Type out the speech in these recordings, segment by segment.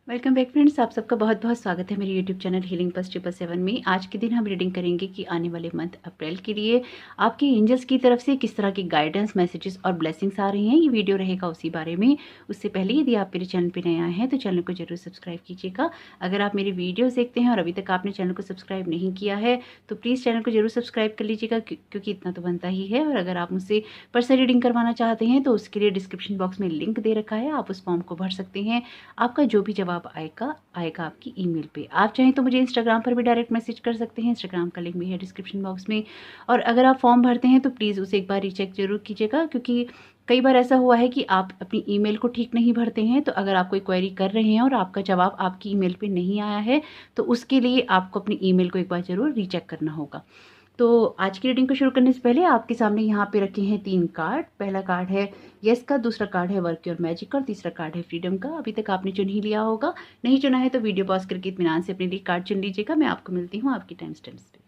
Welcome back friends, आप सबका बहुत बहुत स्वागत है मेरे यूट्यूब चैनल हीलिंग प्लस 777 में। आज के दिन हम रीडिंग करेंगे कि आने वाले मंथ अप्रैल के लिए आपके एंजल्स की तरफ से किस तरह की गाइडेंस, मैसेजेस और ब्लेसिंग्स आ रही हैं। ये वीडियो रहेगा उसी बारे में। उससे पहले यदि आप मेरे चैनल पर नए आए हैं तो चैनल को जरूर सब्सक्राइब कीजिएगा। अगर आप मेरी वीडियोज़ देखते हैं और अभी तक आपने चैनल को सब्सक्राइब नहीं किया है तो प्लीज़ चैनल को जरूर सब्सक्राइब कर लीजिएगा, क्योंकि इतना तो बनता ही है। और अगर आप मुझसे पर्सनल रीडिंग करवाना चाहते हैं तो उसके लिए डिस्क्रिप्शन बॉक्स में लिंक दे रखा है, आप उस फॉर्म को भर सकते हैं। आपका जो भी जवाब आएगा आपकी ईमेल पे। आप चाहें तो मुझे इंस्टाग्राम पर भी डायरेक्ट मैसेज कर सकते हैं, इंस्टाग्राम का लिंक भी है डिस्क्रिप्शन बॉक्स में। और अगर आप फॉर्म भरते हैं तो प्लीज़ उसे एक बार रीचेक जरूर कीजिएगा, क्योंकि कई बार ऐसा हुआ है कि आप अपनी ईमेल को ठीक नहीं भरते हैं। तो अगर आप कोई क्वेरी कर रहे हैं और आपका जवाब आपकी ईमेल पे नहीं आया है तो उसके लिए आपको अपनी ईमेल को एक बार ज़रूर रीचेक करना होगा। तो आज की रीडिंग को शुरू करने से पहले आपके सामने यहाँ पे रखे हैं 3 कार्ड। पहला कार्ड है यस का, दूसरा कार्ड है वर्क योर मैजिक और तीसरा कार्ड है फ्रीडम का। अभी तक आपने चुन ही लिया होगा, नहीं चुना है तो वीडियो पॉज करके इत्मीनान से अपने लिए कार्ड चुन लीजिएगा। मैं आपको मिलती हूँ आपकी टाइम स्टैम्प्स पे।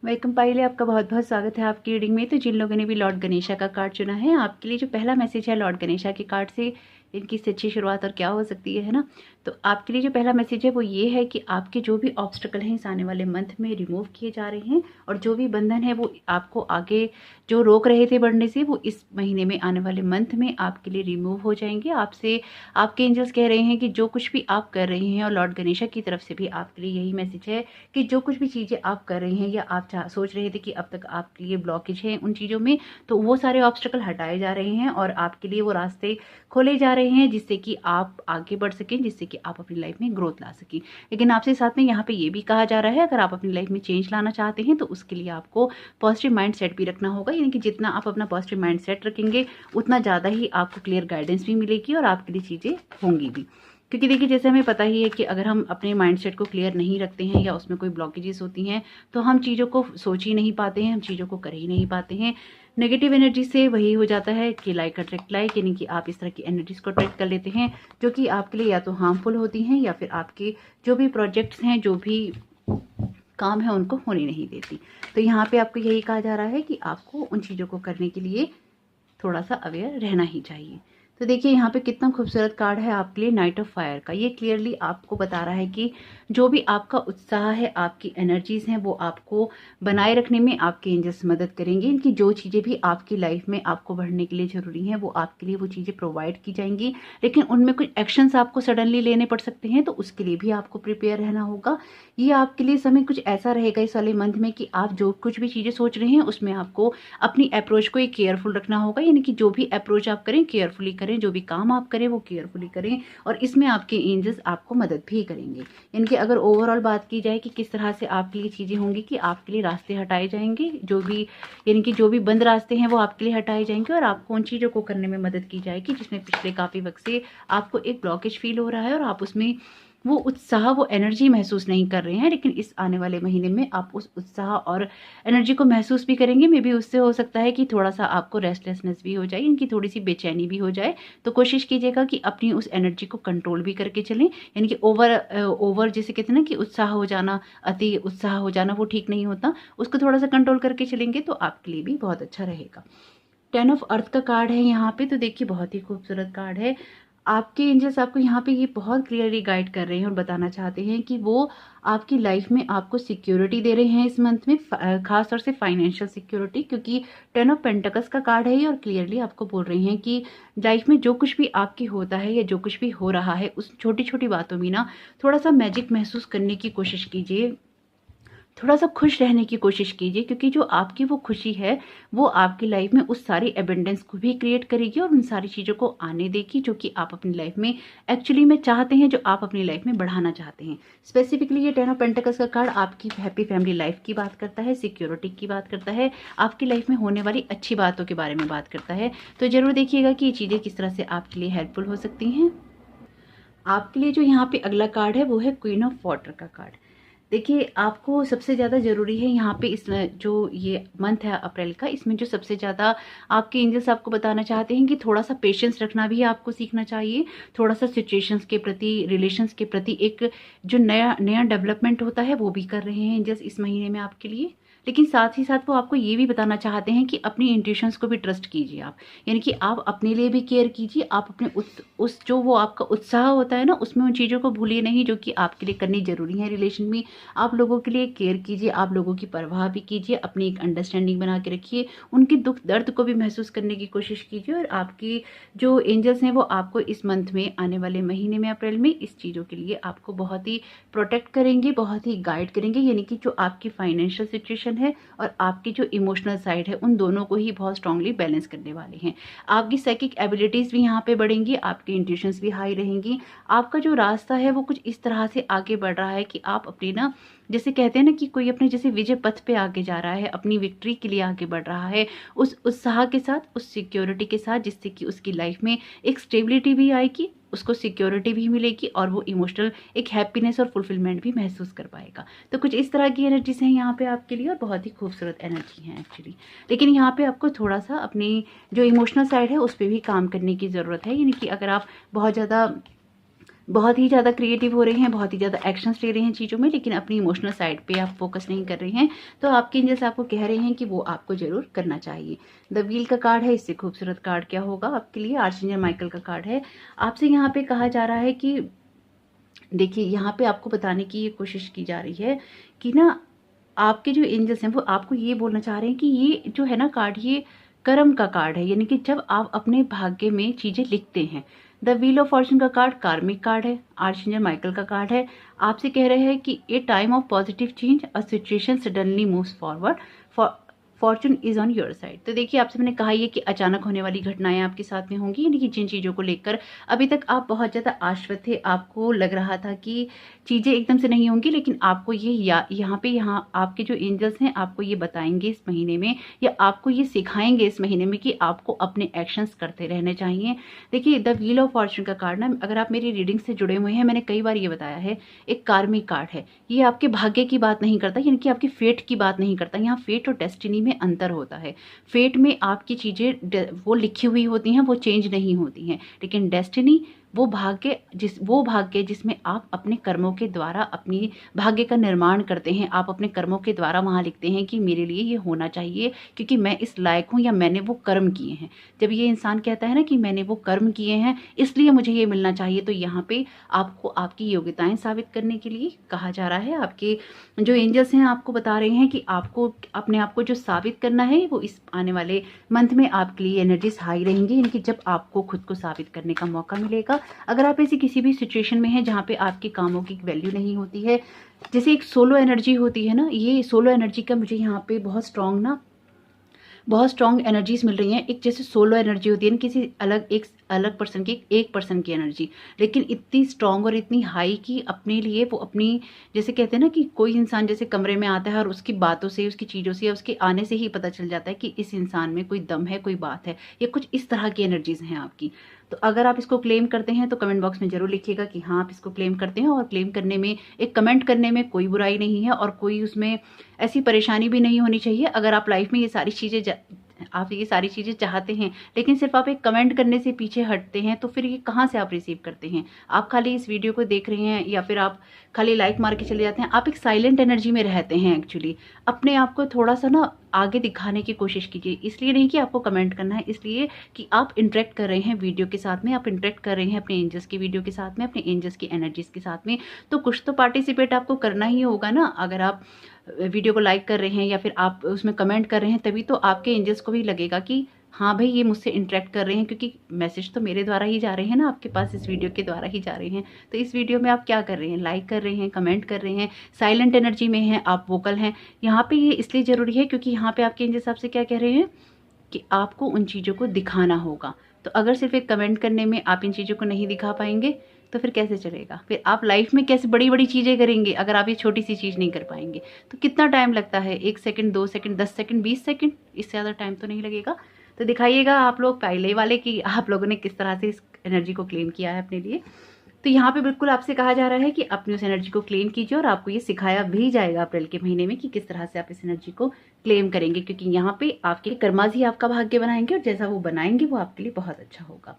वेलकम पाइले, आपका बहुत बहुत स्वागत है आपकी रीडिंग में। तो जिन लोगों ने भी लॉर्ड गणेशा का कार्ड चुना है, आपके लिए जो पहला मैसेज है लॉर्ड गणेशा के कार्ड से, इनकी सच्ची शुरुआत और क्या हो सकती है ना। तो आपके लिए जो पहला मैसेज है वो ये है कि आपके जो भी ऑब्स्टेकल हैं इस आने वाले मंथ में रिमूव किए जा रहे हैं, और जो भी बंधन है वो आपको आगे जो रोक रहे थे बढ़ने से, वो इस महीने में आने वाले मंथ में आपके लिए रिमूव हो जाएंगे। आपसे आपके एंजल्स कह रहे हैं कि जो कुछ भी आप कर रहे हैं, और लॉर्ड गणेशा की तरफ से भी आपके लिए यही मैसेज है कि जो कुछ भी चीज़ें आप कर रहे हैं या आप सोच रहे थे कि अब तक आपके लिए ब्लॉकेज है उन चीज़ों में, तो वो सारे ऑब्स्टेकल हटाए जा रहे हैं और आपके लिए वो रास्ते खोले जा रहे हैं, जिससे कि आप आगे बढ़ सकें, जिससे कि आप अपनी लाइफ में ग्रोथ ला सकें। लेकिन आपसे साथ में यहाँ पे ये भी कहा जा रहा है, अगर आप अपनी लाइफ में चेंज लाना चाहते हैं तो उसके लिए आपको पॉजिटिव माइंड सेट भी रखना होगा। यानी कि जितना आप अपना पॉजिटिव माइंड सेट रखेंगे उतना ज़्यादा ही आपको क्लियर गाइडेंस भी मिलेगी और आपके लिए चीज़ें होंगी भी। क्योंकि देखिए, जैसे हमें पता ही है कि अगर हम अपने माइंडसेट को क्लियर नहीं रखते हैं या उसमें कोई ब्लॉकेजेस होती हैं तो हम चीज़ों को सोच ही नहीं पाते हैं, हम चीज़ों को कर ही नहीं पाते हैं। नेगेटिव एनर्जी से वही हो जाता है कि लाइक अट्रैक्ट लाइक, यानी कि आप इस तरह की एनर्जीज को अट्रैक्ट कर लेते हैं जो कि आपके लिए या तो हार्मफुल होती हैं या फिर आपके जो भी प्रोजेक्ट्स हैं, जो भी काम है, उनको होने नहीं देती। तो यहाँ पे आपको यही कहा जा रहा है कि आपको उन चीज़ों को करने के लिए थोड़ा सा अवेयर रहना ही चाहिए। तो देखिए यहाँ पे कितना खूबसूरत कार्ड है आपके लिए, नाइट ऑफ फायर का। ये क्लियरली आपको बता रहा है कि जो भी आपका उत्साह है, आपकी एनर्जीज हैं, वो आपको बनाए रखने में आपके एंजल्स मदद करेंगे। इनकी जो चीज़ें भी आपकी लाइफ में आपको बढ़ने के लिए ज़रूरी हैं वो आपके लिए वो चीज़ें प्रोवाइड की जाएंगी। लेकिन उनमें कुछ एक्शंस आपको सडनली लेने पड़ सकते हैं, तो उसके लिए भी आपको प्रिपेयर रहना होगा। ये आपके लिए समय कुछ ऐसा रहेगा इस वाले मंथ में कि आप जो कुछ भी चीज़ें सोच रहे हैं उसमें आपको अपनी अप्रोच को एक केयरफुल रखना होगा। यानी कि जो भी अप्रोच आप करें केयरफुली करें, जो भी काम आप करें वो केयरफुली करें, और इसमें आपके एंजल्स आपको मदद भी करेंगे। इनके अगर ओवरऑल बात की जाए कि किस तरह से आपके लिए चीज़ें होंगी, कि आपके लिए रास्ते हटाए जाएंगे, जो भी यानी कि जो भी बंद रास्ते हैं वो आपके लिए हटाए जाएंगे, और आपको उन चीज़ों को करने में मदद की जाएगी जिसमें पिछले काफ़ी वक्त से आपको एक ब्लॉकेज फील हो रहा है और आप उसमें वो उत्साह, वो एनर्जी महसूस नहीं कर रहे हैं। लेकिन इस आने वाले महीने में आप उस उत्साह और एनर्जी को महसूस भी करेंगे। मे बी उससे हो सकता है कि थोड़ा सा आपको रेस्टलेसनेस भी हो जाए, इनकी थोड़ी सी बेचैनी भी हो जाए। तो कोशिश कीजिएगा कि अपनी उस एनर्जी को कंट्रोल भी करके चलें। यानी कि ओवर जैसे कहते हैं ना कि उत्साह हो जाना, अति उत्साह हो जाना वो ठीक नहीं होता, उसको थोड़ा सा कंट्रोल करके चलेंगे तो आपके लिए भी बहुत अच्छा रहेगा। 10 ऑफ अर्थ का कार्ड है यहाँ पे। तो देखिए बहुत ही खूबसूरत कार्ड है। आपके एंजल्स आपको यहाँ पे ये बहुत क्लियरली गाइड कर रहे हैं और बताना चाहते हैं कि वो आपकी लाइफ में आपको सिक्योरिटी दे रहे हैं इस मंथ में, खास तौर से फाइनेंशियल सिक्योरिटी, क्योंकि 10 ऑफ पेंटिकल्स का कार्ड है ये, और क्लियरली आपको बोल रहे हैं कि लाइफ में जो कुछ भी आपकी होता है या जो कुछ भी हो रहा है उस छोटी छोटी बातों में ना थोड़ा सा मैजिक महसूस करने की कोशिश कीजिए, थोड़ा सा खुश रहने की कोशिश कीजिए, क्योंकि जो आपकी वो खुशी है वो आपकी लाइफ में उस सारी एबेंडेंस को भी क्रिएट करेगी और उन सारी चीज़ों को आने देगी जो कि आप अपनी लाइफ में एक्चुअली में चाहते हैं, जो आप अपनी लाइफ में बढ़ाना चाहते हैं। स्पेसिफिकली ये 10 ऑफ पेंटिकल्स का कार्ड आपकी हैप्पी फैमिली लाइफ की बात करता है, सिक्योरिटी की बात करता है, आपकी लाइफ में होने वाली अच्छी बातों के बारे में बात करता है। तो ज़रूर देखिएगा कि ये चीज़ें किस तरह से आपके लिए हेल्पफुल हो सकती हैं। आपके लिए जो यहाँ पे अगला कार्ड है वो है क्वीन ऑफ वाटर का कार्ड। देखिए आपको सबसे ज़्यादा ज़रूरी है यहाँ पे इस जो ये मंथ है अप्रैल का, इसमें जो सबसे ज़्यादा आपके एंजल्स आपको बताना चाहते हैं कि थोड़ा सा पेशेंस रखना भी आपको सीखना चाहिए। थोड़ा सा सिचुएशंस के प्रति, रिलेशंस के प्रति एक जो नया डेवलपमेंट होता है वो भी कर रहे हैं एंजल्स इस महीने में आपके लिए। लेकिन साथ ही साथ वो आपको ये भी बताना चाहते हैं कि अपनी इंट्यूशंस को भी ट्रस्ट कीजिए आप, यानी कि आप अपने लिए भी केयर कीजिए, आप अपने उस जो वो आपका उत्साह होता है ना, उसमें उन चीज़ों को भूलिए नहीं जो कि आपके लिए करनी ज़रूरी है रिलेशन में। आप लोगों के लिए केयर कीजिए, आप लोगों की परवाह भी कीजिए, अपनी एक अंडरस्टैंडिंग बना के रखिए, उनके दुख दर्द को भी महसूस करने की कोशिश कीजिए। और आपकी जो एंजल्स हैं वो आपको इस मंथ में, आने वाले महीने में अप्रैल में, इस चीज़ों के लिए आपको बहुत ही प्रोटेक्ट करेंगे, बहुत ही गाइड करेंगे, यानी कि जो आपकी फाइनेंशियल सिचुएशन है और आपकी जो इमोशनल साइड है उन दोनों को ही बहुत स्ट्रांगली बैलेंस करने वाले हैं। आपकी साइकिक एबिलिटीज़ भी यहाँ पे बढ़ेंगी, आपकी इंट्यूशंस भी हाई रहेंगी। आपका जो रास्ता है वो कुछ इस तरह से आगे बढ़ रहा है कि आप अपनी ना, जैसे कहते हैं ना कि कोई अपने जैसे विजय पथ पे आगे जा रहा है, अपनी विक्ट्री के लिए आगे बढ़ रहा है, उस उत्साह के साथ, उस सिक्योरिटी के साथ, जिससे कि उसकी लाइफ में एक स्टेबिलिटी भी आएगी, उसको सिक्योरिटी भी मिलेगी और वो इमोशनल एक हैप्पीनेस और फुलफिलमेंट भी महसूस कर पाएगा। तो कुछ इस तरह की एनर्जीज हैं यहाँ पे आपके लिए और बहुत ही खूबसूरत एनर्जी हैं एक्चुअली। लेकिन यहाँ पे आपको थोड़ा सा अपनी जो इमोशनल साइड है उस पर भी काम करने की ज़रूरत है, यानी कि अगर आप बहुत ही ज़्यादा क्रिएटिव हो रहे हैं, बहुत ही ज़्यादा एक्शंस ले रहे हैं चीज़ों में, लेकिन अपनी इमोशनल साइड पे आप फोकस नहीं कर रहे हैं, तो आपके एंजल्स आपको कह रहे हैं कि वो आपको ज़रूर करना चाहिए। द व्हील का कार्ड है, इससे खूबसूरत कार्ड क्या होगा आपके लिए? आर्चएंजल माइकल का कार्ड है। आपसे यहाँ पे कहा जा रहा है कि देखिए, यहाँ पे आपको बताने की ये कोशिश की जा रही है कि ना, आपके जो एंजल्स हैं वो आपको ये बोलना चाह रहे हैं कि ये जो है ना कार्ड, ये कर्म का कार्ड है, यानी कि जब आप अपने भाग्य में चीज़ें लिखते हैं। द व्हील ऑफ फॉर्चून का कार्ड कार्मिक कार्ड है, आर्चएंजल माइकल का कार्ड है। आपसे कह रहे हैं कि ए time of positive change, a situation suddenly moves forward, Fortune is on your side. तो देखिए, आपसे मैंने कहा ये कि अचानक होने वाली घटनाएं आपके साथ में होंगी, यानी कि जिन चीज़ों को लेकर अभी तक आप बहुत ज़्यादा आश्वस्त थे, आपको लग रहा था कि चीज़ें एकदम से नहीं होंगी, लेकिन आपको ये यहाँ आपके जो एंजल्स हैं आपको ये बताएंगे इस महीने में, या आपको ये सिखाएंगे इस महीने में कि आपको अपने एक्शंस करते रहने चाहिए। देखिए, द व्हील ऑफ फॉर्चून का कार्ड ना, अगर आप मेरी रीडिंग से जुड़े हुए हैं, मैंने कई बार ये बताया है, एक कार्मिक कार्ड है। ये आपके भाग्य की बात नहीं करता, यानी कि आपकी फेट की बात नहीं करता। यहाँ फेट और डेस्टिनी में अंतर होता है। फेट में आपकी चीज़ें वो लिखी हुई होती हैं, वो चेंज नहीं होती हैं, लेकिन डेस्टिनी वो भाग्य जिसमें आप अपने कर्मों के द्वारा अपनी भाग्य का निर्माण करते हैं। आप अपने कर्मों के द्वारा वहाँ लिखते हैं कि मेरे लिए ये होना चाहिए क्योंकि मैं इस लायक हूँ, या मैंने वो कर्म किए हैं। जब ये इंसान कहता है ना कि मैंने वो कर्म किए हैं इसलिए मुझे ये मिलना चाहिए, तो यहाँ पे आपको आपकी योग्यताएं साबित करने के लिए कहा जा रहा है। आपके जो एंजल्स हैं आपको बता रहे हैं कि आपको अपने आप को जो साबित करना है, वो इस आने वाले मंथ में आपके लिए एनर्जीज हाई रहेंगी, यानी कि जब आपको खुद को साबित करने का मौका मिलेगा। अगर आप ऐसी किसी भी सिचुएशन में हैं जहाँ पे आपके कामों की वैल्यू नहीं होती है, जैसे एक सोलो एनर्जी होती है ना, ये सोलो एनर्जी का मुझे यहाँ पे बहुत स्ट्रॉन्ग एनर्जीज मिल रही हैं। एक जैसे सोलो एनर्जी होती है ना, किसी अलग पर्सन की, एक पर्सन की एनर्जी, लेकिन इतनी स्ट्रॉन्ग और इतनी हाई कि अपने लिए वो अपनी, जैसे कहते हैं ना कि कोई इंसान जैसे कमरे में आता है और उसकी बातों से, उसकी चीज़ों से, उसके आने से ही पता चल जाता है कि इस इंसान में कोई दम है, कोई बात है। ये कुछ इस तरह की एनर्जीज हैं आपकी। तो अगर आप इसको क्लेम करते हैं तो कमेंट बॉक्स में जरूर लिखिएगा कि हाँ आप इसको क्लेम करते हैं। और क्लेम करने में, एक कमेंट करने में कोई बुराई नहीं है और कोई उसमें ऐसी परेशानी भी नहीं होनी चाहिए। अगर आप लाइफ में ये सारी चीज़ें चाहते हैं, लेकिन सिर्फ आप एक कमेंट करने से पीछे हटते हैं, तो फिर ये कहाँ से आप रिसीव करते हैं? आप खाली इस वीडियो को देख रहे हैं या फिर आप खाली लाइक मार के चले जाते हैं। आप एक साइलेंट एनर्जी में रहते हैं एक्चुअली। अपने आप को थोड़ा सा ना आगे दिखाने की कोशिश कीजिए, इसलिए नहीं कि आपको कमेंट करना है, इसलिए कि आप इंटरेक्ट कर रहे हैं वीडियो के साथ में, आप इंटरेक्ट कर रहे हैं अपने एंजल्स की वीडियो के साथ में, अपने एंजल्स की एनर्जीज के साथ में। तो कुछ तो पार्टिसिपेट आपको करना ही होगा ना। अगर आप वीडियो को लाइक कर रहे हैं या फिर आप उसमें कमेंट कर रहे हैं, तभी तो आपके एंजल्स को भी लगेगा कि हाँ भाई ये मुझसे इंटरेक्ट कर रहे हैं, क्योंकि मैसेज तो मेरे द्वारा ही जा रहे हैं ना आपके पास, इस वीडियो के द्वारा ही जा रहे हैं। तो इस वीडियो में आप क्या कर रहे हैं? लाइक कर रहे हैं, कमेंट कर रहे हैं, साइलेंट एनर्जी में हैं, आप वोकल हैं। यहाँ पे ये इसलिए ज़रूरी है क्योंकि यहाँ पे आपके एंजल्स आपसे क्या कह रहे हैं कि आपको उन चीज़ों को दिखाना होगा। तो अगर सिर्फ एक कमेंट करने में आप इन चीज़ों को नहीं दिखा पाएंगे तो फिर कैसे चलेगा? फिर आप लाइफ में कैसे बड़ी बड़ी चीज़ें करेंगे अगर आप ये छोटी सी चीज़ नहीं कर पाएंगे? तो कितना टाइम लगता है? 1 सेकंड, 2 सेकंड, 10 सेकंड, 20 सेकंड, इससे ज़्यादा टाइम तो नहीं लगेगा। तो दिखाइएगा आप लोग पहले वाले कि आप लोगों ने किस तरह से इस एनर्जी को क्लेम किया है अपने लिए। तो यहाँ पे बिल्कुल आपसे कहा जा रहा है कि अपनी उस एनर्जी को क्लेम कीजिए, और आपको ये सिखाया भी जाएगा अप्रैल के महीने में कि किस तरह से आप इस एनर्जी को क्लेम करेंगे, क्योंकि यहाँ पे आपके कर्माज ही आपका भाग्य बनाएंगे, और जैसा वो बनाएंगे वो आपके लिए बहुत अच्छा होगा।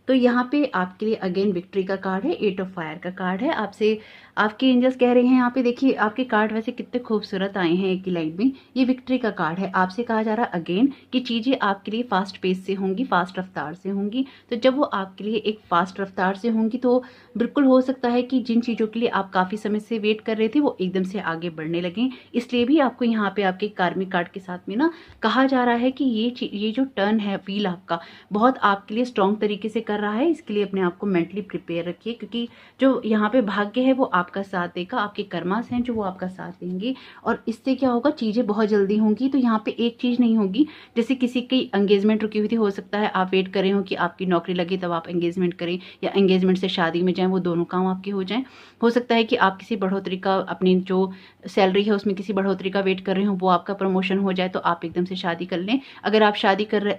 तो यहाँ पे आपके लिए अगेन विक्ट्री का कार्ड है, 8 ऑफ फायर का कार्ड है। आपसे आपके एंजल्स कह रहे हैं यहाँ पे, देखिए आपके कार्ड वैसे कितने खूबसूरत आए हैं एक ही लाइन में। ये विक्ट्री का कार्ड है। आपसे कहा जा रहा है अगेन कि चीज़ें आपके लिए फास्ट पेस से होंगी, फास्ट रफ्तार से होंगी। तो जब वो आपके लिए एक फास्ट रफ्तार से होंगी तो बिल्कुल हो सकता है कि जिन चीज़ों के लिए आप काफ़ी समय से वेट कर रहे थे वो एकदम से आगे बढ़ने लगें। इसलिए भी आपको यहाँ पे आपके कार्मिक कार्ड के साथ में ना कहा जा रहा है कि ये जो टर्न है व्हील आपका बहुत आपके लिए स्ट्रॉन्ग तरीके से कर रहा है। इसके लिए अपने आप को मेंटली प्रिपेयर रखिए, क्योंकि जो यहाँ पे भाग्य है वो आपका साथ देगा, आपके कर्मास हैं जो वो आपका साथ देंगे। और इससे क्या होगा, चीज़ें बहुत जल्दी होंगी। तो यहाँ पे एक चीज़ नहीं होगी, जैसे किसी की एंगेजमेंट रुकी हुई थी, हो सकता है आप वेट कर रहे हो कि आपकी नौकरी लगे तब आप एंगेजमेंट करें, या एंगेजमेंट से शादी में जाएं, वो दोनों काम आपके हो जाएं। हो सकता है कि आप किसी बढ़ोतरी का, अपनी जो सैलरी है उसमें किसी बढ़ोतरी का वेट कर रहे हो, वो आपका प्रमोशन हो जाए तो आप एकदम से शादी कर लें। अगर आप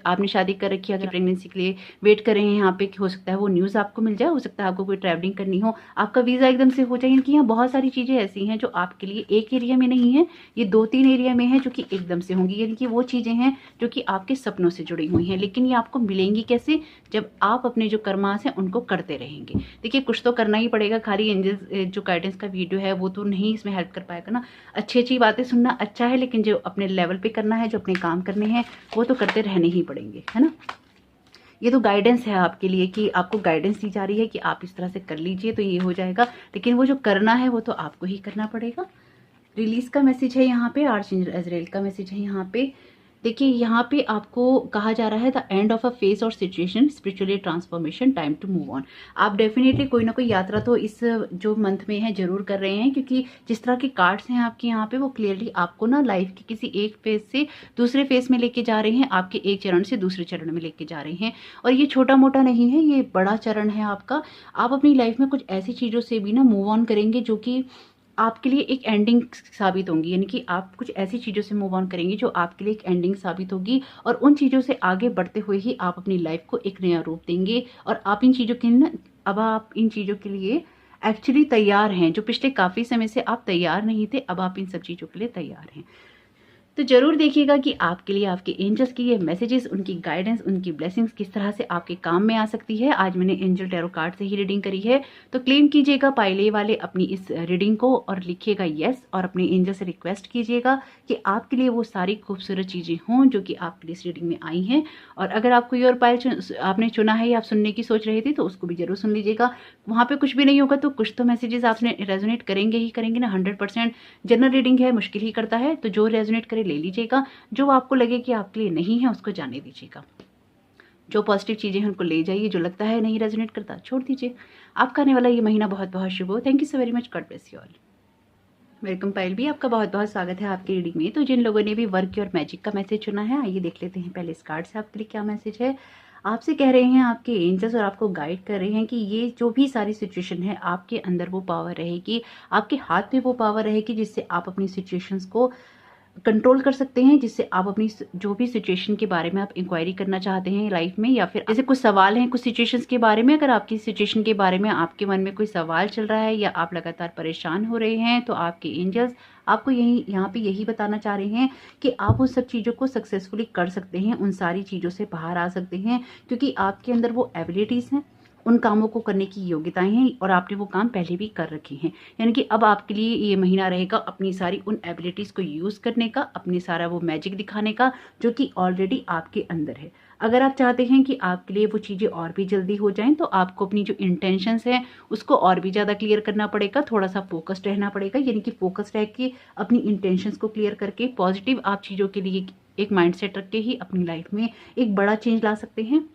आपने शादी कर रखी है, अगर प्रेगनेंसी के लिए वेट कर रहे हैं यहाँ पे, कि हो सकता है वो न्यूज़ आपको मिल जाए। हो सकता है आपको कोई ट्रैवलिंग करनी हो, आपका वीज़ा एकदम से हो जाए। इनकी यहाँ बहुत सारी चीज़ें ऐसी हैं जो आपके लिए एक एरिया में नहीं है, ये 2-3 एरिया में है जो कि एकदम से होंगी। यानी कि वो चीज़ें हैं जो कि आपके सपनों से जुड़ी हुई हैं, लेकिन ये आपको मिलेंगी कैसे, जब आप अपने जो कर्मास हैं उनको करते रहेंगे। देखिए कुछ तो करना ही पड़ेगा, खाली एंजल्स जो गाइडेंस का वीडियो है वो तो नहीं इसमें हेल्प कर पाएगा ना। अच्छी अच्छी बातें सुनना अच्छा है, लेकिन जो अपने लेवल पे करना है, जो अपने काम करने हैं, वो तो करते रहने ही पड़ेंगे, है ना। ये तो गाइडेंस है आपके लिए कि आपको गाइडेंस दी जा रही है कि आप इस तरह से कर लीजिए तो ये हो जाएगा, लेकिन वो जो करना है वो तो आपको ही करना पड़ेगा। रिलीज का मैसेज है यहाँ पे, आर्चएंजल अज़राइल का मैसेज है यहाँ पे। देखिए यहाँ पे आपको कहा जा रहा है the end of a phase और situation, spiritually transformation, time to move on. आप डेफिनेटली कोई ना कोई यात्रा तो इस जो मंथ में है जरूर कर रहे हैं, क्योंकि जिस तरह के कार्ड्स हैं आपके यहाँ पे वो क्लियरली आपको ना लाइफ के किसी एक फेज से दूसरे फेज में लेके जा रहे हैं, आपके एक चरण से दूसरे चरण में लेके जा रहे हैं। और ये छोटा मोटा नहीं है, ये बड़ा चरण है आपका। आप अपनी लाइफ में कुछ ऐसी चीज़ों से भी ना मूव ऑन करेंगे जो कि आपके लिए एक एंडिंग साबित होंगी। यानी कि आप कुछ ऐसी चीज़ों से मूव ऑन करेंगे जो आपके लिए एक एंडिंग साबित होगी, और उन चीज़ों से आगे बढ़ते हुए ही आप अपनी लाइफ को एक नया रूप देंगे। और आप इन चीज़ों के ना, अब आप इन चीज़ों के लिए एक्चुअली तैयार हैं। जो पिछले काफ़ी समय से आप तैयार नहीं थे, अब आप इन सब चीज़ों के लिए तैयार हैं। तो जरूर देखिएगा कि आपके लिए आपके एंजल्स की ये मैसेजेस, उनकी गाइडेंस, उनकी ब्लेसिंग्स किस तरह से आपके काम में आ सकती है। आज मैंने एंजल टैरो कार्ड से ही रीडिंग करी है, तो क्लेम कीजिएगा पाइले वाले अपनी इस रीडिंग को और लिखिएगा यस, और अपने एंजल से रिक्वेस्ट कीजिएगा कि आपके लिए वो सारी खूबसूरत चीज़ें हों जो कि आपके लिए इस रीडिंग में आई हैं। और अगर आप कोई और पाइल आपने चुना है या आप सुनने की सोच रहे थे तो उसको भी जरूर सुन लीजिएगा। वहाँ पे कुछ भी नहीं होगा तो कुछ तो मैसेजेस आपने रेजोनेट करेंगे ही करेंगे ना। 100% जनरल रीडिंग है, मुश्किल ही करता है, तो जो रेजोनेट करे ले लीजिएगा, जो आपको लगे कि आपके लिए नहीं है उसको जाने दीजिएगा। जो पॉजिटिव चीज़ें हैं उनको ले जाइए, जो लगता है नहीं रेजोनेट करता छोड़ दीजिए। आपका आने वाला ये महीना बहुत बहुत शुभ हो। Thank you so very much, God bless you all. Welcome Payal भी, आपका बहुत बहुत स्वागत है आपकी रीडिंग में। तो जिन लोगों ने भी वर्क और मैजिक का मैसेज चुना है, आइए देख लेते हैं पहले इस कार्ड से आपके लिए क्या मैसेज है। आपसे कह रहे हैं आपके एंजल्स और आपको गाइड कर रहे हैं कि ये जो भी सारी सिचुएशन है आपके अंदर वो पावर रहेगी, आपके हाथ में वो पावर रहेगी जिससे आप अपनी सिचुएशंस को कंट्रोल कर सकते हैं, जिससे आप अपनी जो भी सिचुएशन के बारे में आप इंक्वायरी करना चाहते हैं लाइफ में, या फिर जैसे कुछ सवाल हैं कुछ सिचुएशंस के बारे में, अगर आपकी सिचुएशन के बारे में आपके मन में कोई सवाल चल रहा है या आप लगातार परेशान हो रहे हैं, तो आपके एंजल्स आपको यहाँ पे यही बताना चाह रहे हैं कि आप उन सब चीज़ों को सक्सेसफुली कर सकते हैं, उन सारी चीज़ों से बाहर आ सकते हैं, क्योंकि आपके अंदर वो एबिलिटीज़ हैं, उन कामों को करने की योग्यताएं हैं, और आपने वो काम पहले भी कर रखे हैं। यानी कि अब आपके लिए ये महीना रहेगा अपनी सारी उन एबिलिटीज़ को यूज़ करने का, अपनी सारा वो मैजिक दिखाने का जो कि ऑलरेडी आपके अंदर है। अगर आप चाहते हैं कि आपके लिए वो चीज़ें और भी जल्दी हो जाएं, तो आपको अपनी जो इंटेंशंस हैं उसको और भी ज़्यादा क्लियर करना पड़ेगा, थोड़ा सा फोकस्ड रहना पड़ेगा। यानी कि फोकस्ड रह के अपनी इंटेंशंस को क्लियर करके पॉजिटिव आप चीज़ों के लिए एक माइंडसेट रख के ही अपनी लाइफ में एक बड़ा चेंज ला सकते हैं।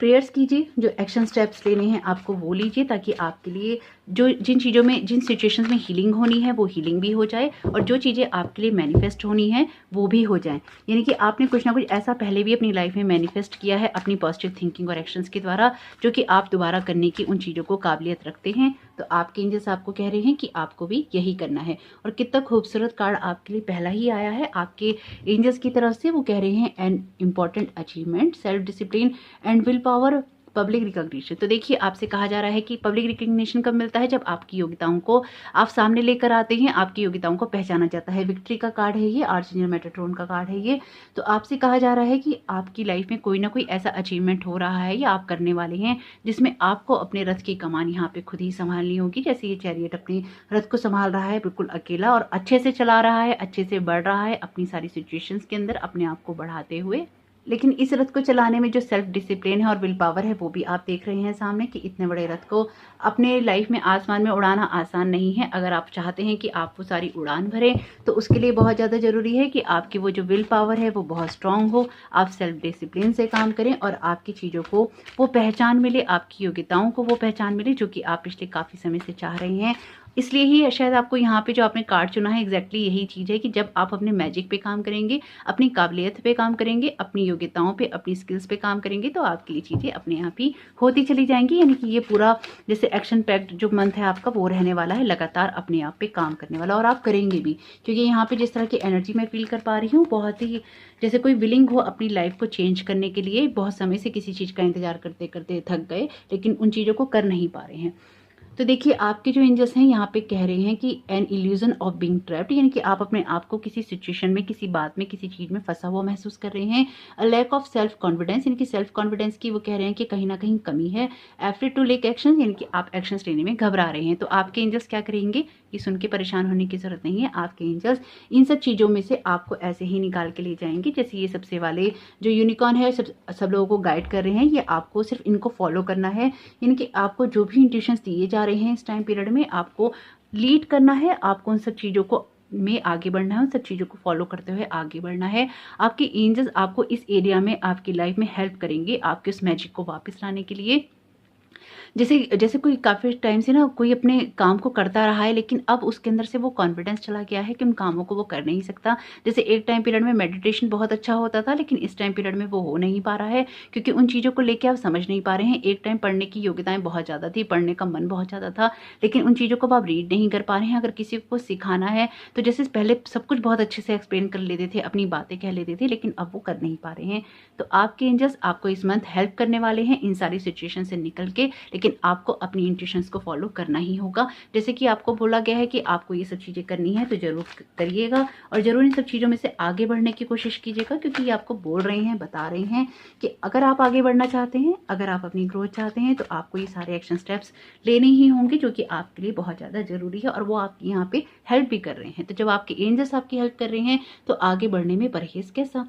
प्रेयर्स कीजिए, जो एक्शन स्टेप्स लेने हैं आपको वो लीजिए, ताकि आपके लिए जो जिन चीज़ों में, जिन सिचुएशंस में हीलिंग होनी है वो हीलिंग भी हो जाए, और जो चीज़ें आपके लिए मैनिफेस्ट होनी है वो भी हो जाए। यानी कि आपने कुछ ना कुछ ऐसा पहले भी अपनी लाइफ में मैनिफेस्ट किया है अपनी पॉजिटिव थिंकिंग और एक्शंस के द्वारा, जो कि आप दोबारा करने की उन चीज़ों को काबिलियत रखते हैं। तो आपके एंजल्स आपको कह रहे हैं कि आपको भी यही करना है। और कितना खूबसूरत कार्ड आपके लिए पहला ही आया है आपके एंजल्स की तरफ से। वो कह रहे हैं an important achievement, self discipline and will power public recognition. तो देखिए आपसे कहा जा रहा है कि पब्लिक रिकॉग्निशन कब मिलता है, जब आपकी योग्यताओं को आप सामने लेकर आते हैं, आपकी योग्यताओं को पहचाना जाता है। विक्ट्री का कार्ड है ये, आर्चेंजल मेटाट्रॉन का कार्ड है ये। तो आपसे कहा जा रहा है कि आपकी लाइफ में कोई ना कोई ऐसा अचीवमेंट हो रहा है या आप करने वाले हैं जिसमें आपको अपने रथ की कमान यहाँ पे खुद ही संभालनी होगी। जैसे ये चैरियट अपने रथ को संभाल रहा है बिल्कुल अकेला और अच्छे से चला रहा है, अच्छे से बढ़ रहा है अपनी सारी सिचुएशंस के अंदर अपने आप को बढ़ाते हुए। लेकिन इस रथ को चलाने में जो सेल्फ डिसिप्लिन है और विल पावर है वो भी आप देख रहे हैं सामने कि इतने बड़े रथ को अपने लाइफ में आसमान में उड़ाना आसान नहीं है। अगर आप चाहते हैं कि आप वो सारी उड़ान भरें तो उसके लिए बहुत ज़्यादा ज़रूरी है कि आपकी वो जो विल पावर है वो बहुत स्ट्रांग हो, आप सेल्फ डिसिप्लिन से काम करें और आपकी चीज़ों को वो पहचान मिले, आपकी योग्यताओं को वो पहचान मिले जो कि आप पिछले काफ़ी समय से चाह रहे हैं। इसलिए ही शायद आपको यहाँ पे जो आपने कार्ड चुना है एग्जैक्टली यही चीज़ है कि जब आप अपने मैजिक पे काम करेंगे, अपनी काबिलियत पे काम करेंगे, अपनी योग्यताओं पे, अपनी स्किल्स पे काम करेंगे तो आपके लिए चीज़ें अपने आप ही होती चली जाएंगी। यानी कि ये पूरा जैसे एक्शन पैक्ड जो मंथ है आपका वो रहने वाला है, लगातार अपने आप पे काम करने वाला, और आप करेंगे भी। क्योंकि यहाँ पे जिस तरह की एनर्जी मैं फील कर पा रही हूँ, बहुत ही जैसे कोई विलिंग हो अपनी लाइफ को चेंज करने के लिए, बहुत समय से किसी चीज़ का इंतजार करते करते थक गए लेकिन उन चीज़ों को कर नहीं पा रहे हैं। तो देखिए आपके जो एंजल्स हैं यहाँ पे कह रहे हैं कि an illusion of being trapped, यानी कि आप अपने आप को किसी सिचुएशन में, किसी बात में, किसी चीज़ में फंसा हुआ महसूस कर रहे हैं। A lack of self confidence, यानी कि सेल्फ कॉन्फिडेंस की वो कह रहे हैं कि कहीं ना कहीं कमी है। एफ्रेड टू टेक एक्शन, यानी कि आप एक्शंस लेने में घबरा रहे हैं। तो आपके एंजल्स क्या करेंगे ये सुन के परेशान होने की जरूरत नहीं है। आपके एंजल्स इन सब चीज़ों में से आपको ऐसे ही निकाल के ले जाएंगे। जैसे ये सबसे वाले जो यूनिकॉर्न है सब लोगों को गाइड कर रहे हैं, ये आपको सिर्फ इनको फॉलो करना है। यानी कि आपको जो भी इंट्यूशंस दिए जा रहे हैं इस टाइम पीरियड में आपको लीड करना है, आपको उन सब चीज़ों को में आगे बढ़ना है, उन सब चीज़ों को फॉलो करते हुए आगे बढ़ना है। आपके एंजल्स आपको इस एरिया में, आपकी लाइफ में हेल्प करेंगे आपके उस मैजिक को वापस लाने के लिए। जैसे कोई काफ़ी टाइम से ना कोई अपने काम को करता रहा है लेकिन अब उसके अंदर से वो कॉन्फिडेंस चला गया है कि उन कामों को वो कर नहीं सकता। जैसे एक टाइम पीरियड में मेडिटेशन बहुत अच्छा होता था लेकिन इस टाइम पीरियड में वो हो नहीं पा रहा है क्योंकि उन चीज़ों को लेके आप समझ नहीं पा रहे हैं। एक टाइम पढ़ने की योग्यताएं बहुत ज़्यादा थी, पढ़ने का मन बहुत ज़्यादा था, लेकिन उन चीज़ों को आप रीड नहीं कर पा रहे हैं। अगर किसी को सिखाना है तो जैसे पहले सब कुछ बहुत अच्छे से एक्सप्लेन कर लेते थे, अपनी बातें कह लेते थे, लेकिन अब वो कर नहीं पा रहे हैं। तो आपके एंजल्स आपको इस मंथ हेल्प करने वाले हैं इन सारी सिचुएशन से निकल के, लेकिन आपको अपनी इंट्यूशंस को फॉलो करना ही होगा। जैसे कि आपको बोला गया है कि आपको ये सब चीज़ें करनी है तो जरूर करिएगा और जरूर इन सब चीज़ों में से आगे बढ़ने की कोशिश कीजिएगा, क्योंकि ये आपको बोल रहे हैं, बता रहे हैं कि अगर आप आगे बढ़ना चाहते हैं, अगर आप अपनी ग्रोथ चाहते हैं तो आपको ये सारे एक्शन स्टेप्स लेने ही होंगे जो कि आपके लिए बहुत ज़्यादा ज़रूरी है और वो आपकी यहाँ पे हेल्प भी कर रहे हैं। तो जब आपके एंजल्स आपकी हेल्प कर रहे हैं तो आगे बढ़ने में परहेज कैसा।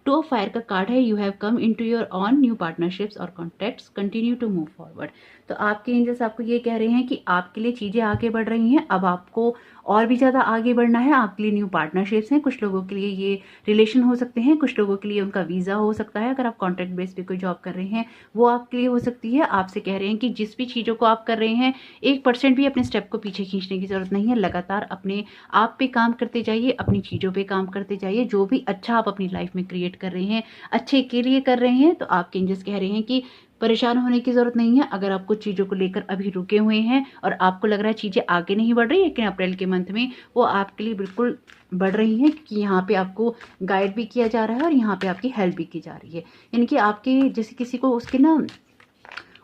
टू ऑफ फायर का कार्ड है, you have come into your own new partnerships और contacts, continue to move forward. तो आपके एंजल्स आपको ये कह रहे हैं कि आपके लिए चीज़ें आगे बढ़ रही हैं, अब आपको और भी ज़्यादा आगे बढ़ना है। आपके लिए न्यू पार्टनरशिप्स हैं, कुछ लोगों के लिए ये रिलेशन हो सकते हैं, कुछ लोगों के लिए उनका वीज़ा हो सकता है। अगर आप कॉन्ट्रैक्ट बेस पे कोई जॉब कर रहे हैं वो आपके लिए हो सकती है। आपसे कह रहे हैं कि जिस भी चीज़ों को आप कर रहे हैं 1% भी अपने स्टेप को पीछे खींचने की ज़रूरत नहीं है। लगातार अपने आप पे काम करते जाइए, अपनी चीज़ों पे काम करते जाइए। जो भी अच्छा आप अपनी लाइफ में क्रिएट कर रहे हैं, अच्छे के लिए कर रहे हैं। तो आपके एंजल्स कह रहे हैं कि परेशान होने की ज़रूरत नहीं है। अगर आप कुछ चीज़ों को लेकर अभी रुके हुए हैं और आपको लग रहा है चीज़ें आगे नहीं बढ़ रही, लेकिन अप्रैल के मंथ में वो आपके लिए बिल्कुल बढ़ रही हैं, क्योंकि यहाँ पे आपको गाइड भी किया जा रहा है और यहाँ पे आपकी हेल्प भी की जा रही है। यानी कि आपके जैसे किसी को उसके ना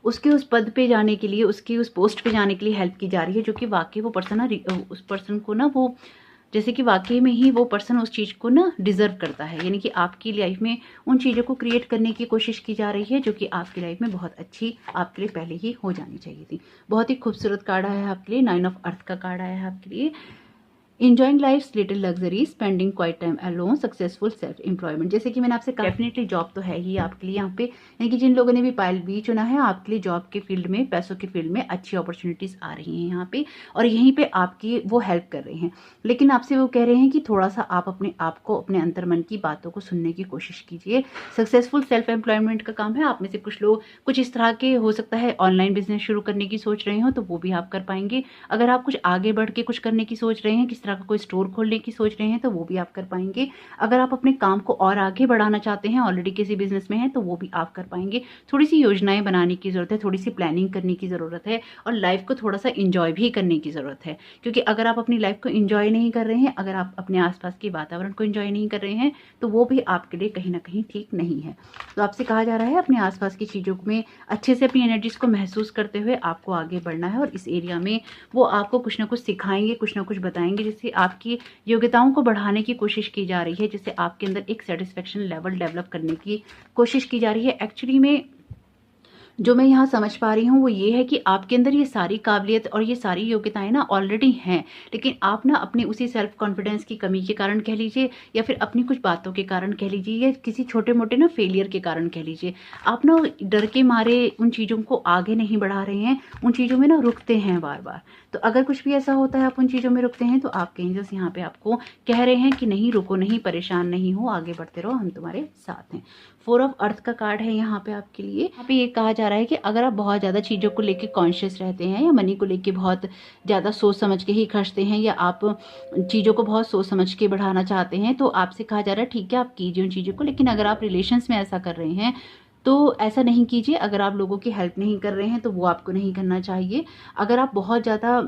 उसके उस पद पे जाने के लिए, उसकी उस पोस्ट पे जाने के लिए हेल्प की जा रही है, जो कि वाकई वो पर्सन ना उस पर्सन को ना वो जैसे कि वाकई में ही वो पर्सन उस चीज़ को ना डिज़र्व करता है। यानी कि आपकी लाइफ में उन चीज़ों को क्रिएट करने की कोशिश की जा रही है जो कि आपकी लाइफ में बहुत अच्छी आपके लिए पहले ही हो जानी चाहिए थी। बहुत ही खूबसूरत कार्ड आया है आपके लिए, 9 ऑफ अर्थ का कार्ड आया है आपके लिए। Enjoying life little luxury, spending quiet time alone, successful self employment. जैसे कि मैंने आपसे कहा डेफिनेटली जॉब तो है ही आपके लिए यहाँ पे, यानी कि जिन लोगों ने भी पायल बी चुना है आपके लिए जॉब के फील्ड में, पैसों के फील्ड में अच्छी अपॉर्चुनिटीज़ आ रही हैं यहाँ पे और यहीं पे आपकी वो हेल्प कर रहे हैं। लेकिन आपसे वो कह रहे हैं कि थोड़ा सा आप अपने आप को, अपने अंतर्मन की बातों को सुनने की कोशिश कीजिए। सक्सेसफुल सेल्फ एम्प्लॉयमेंट का काम है। आप में से कुछ लोग कुछ इस तरह के हो सकता है ऑनलाइन बिजनेस शुरू करने की सोच रहे हो तो वो भी आप कर पाएंगे। अगर आप कुछ आगे बढ़ के कुछ करने की सोच रहे हैं, किस तरह का कोई स्टोर खोलने की सोच रहे हैं तो वो भी आप कर पाएंगे। अगर आप अपने काम को और आगे बढ़ाना चाहते हैं, ऑलरेडी किसी बिजनेस में हैं, तो वो भी आप कर पाएंगे। थोड़ी सी योजनाएं बनाने की ज़रूरत है, थोड़ी सी प्लानिंग करने की ज़रूरत है और लाइफ को थोड़ा सा इंजॉय भी करने की ज़रूरत है। क्योंकि अगर आप अपनी लाइफ को इंजॉय नहीं कर रहे हैं, अगर आप अपने आसपास के वातावरण को इंजॉय नहीं कर रहे हैं, तो वो भी आपके लिए कहीं ना कहीं ठीक नहीं है। तो आपसे कहा जा रहा है अपने आसपास की चीज़ों में अच्छे से अपनी एनर्जीज को महसूस करते हुए आपको आगे बढ़ना है। और इस एरिया में वो आपको कुछ ना कुछ सिखाएंगे, कुछ ना कुछ बताएंगे, जिससे आपकी योग्यताओं को बढ़ाने की कोशिश की जा रही है, जिससे आपके अंदर एक सेटिस्फेक्शन लेवल डेवलप करने की कोशिश की जा रही है। एक्चुअली में जो मैं यहाँ समझ पा रही हूँ वो ये है कि आपके अंदर ये सारी काबिलियत और ये सारी योग्यताएं ना ऑलरेडी हैं, लेकिन आप ना अपनी उसी सेल्फ कॉन्फिडेंस की कमी के कारण कह लीजिए, या फिर अपनी कुछ बातों के कारण कह लीजिए, या किसी छोटे मोटे ना फेलियर के कारण कह लीजिए, आप ना डर के मारे उन चीज़ों को आगे नहीं बढ़ा रहे हैं, उन चीज़ों में ना रुकते हैं बार बार। तो अगर कुछ भी ऐसा होता है आप उन चीज़ों में रुकते हैं, तो आपके एंजल्स यहाँ पे आपको कह रहे हैं कि नहीं रुको, नहीं परेशान नहीं हो, आगे बढ़ते रहो, हम तुम्हारे साथ हैं। 4 ऑफ अर्थ का कार्ड है यहाँ पे आपके लिए। यहाँ पे ये कहा जा रहा है कि अगर आप बहुत ज़्यादा चीज़ों को लेके कॉन्शियस रहते हैं, या मनी को लेके बहुत ज़्यादा सोच समझ के ही खर्चते हैं, या आप चीज़ों को बहुत सोच समझ के बढ़ाना चाहते हैं, तो आपसे कहा जा रहा है ठीक है आप कीजिए उन चीज़ों को। लेकिन अगर आप रिलेशंस में ऐसा कर रहे हैं तो ऐसा नहीं कीजिए। अगर आप लोगों की हेल्प नहीं कर रहे हैं तो वो आपको नहीं करना चाहिए। अगर आप बहुत ज़्यादा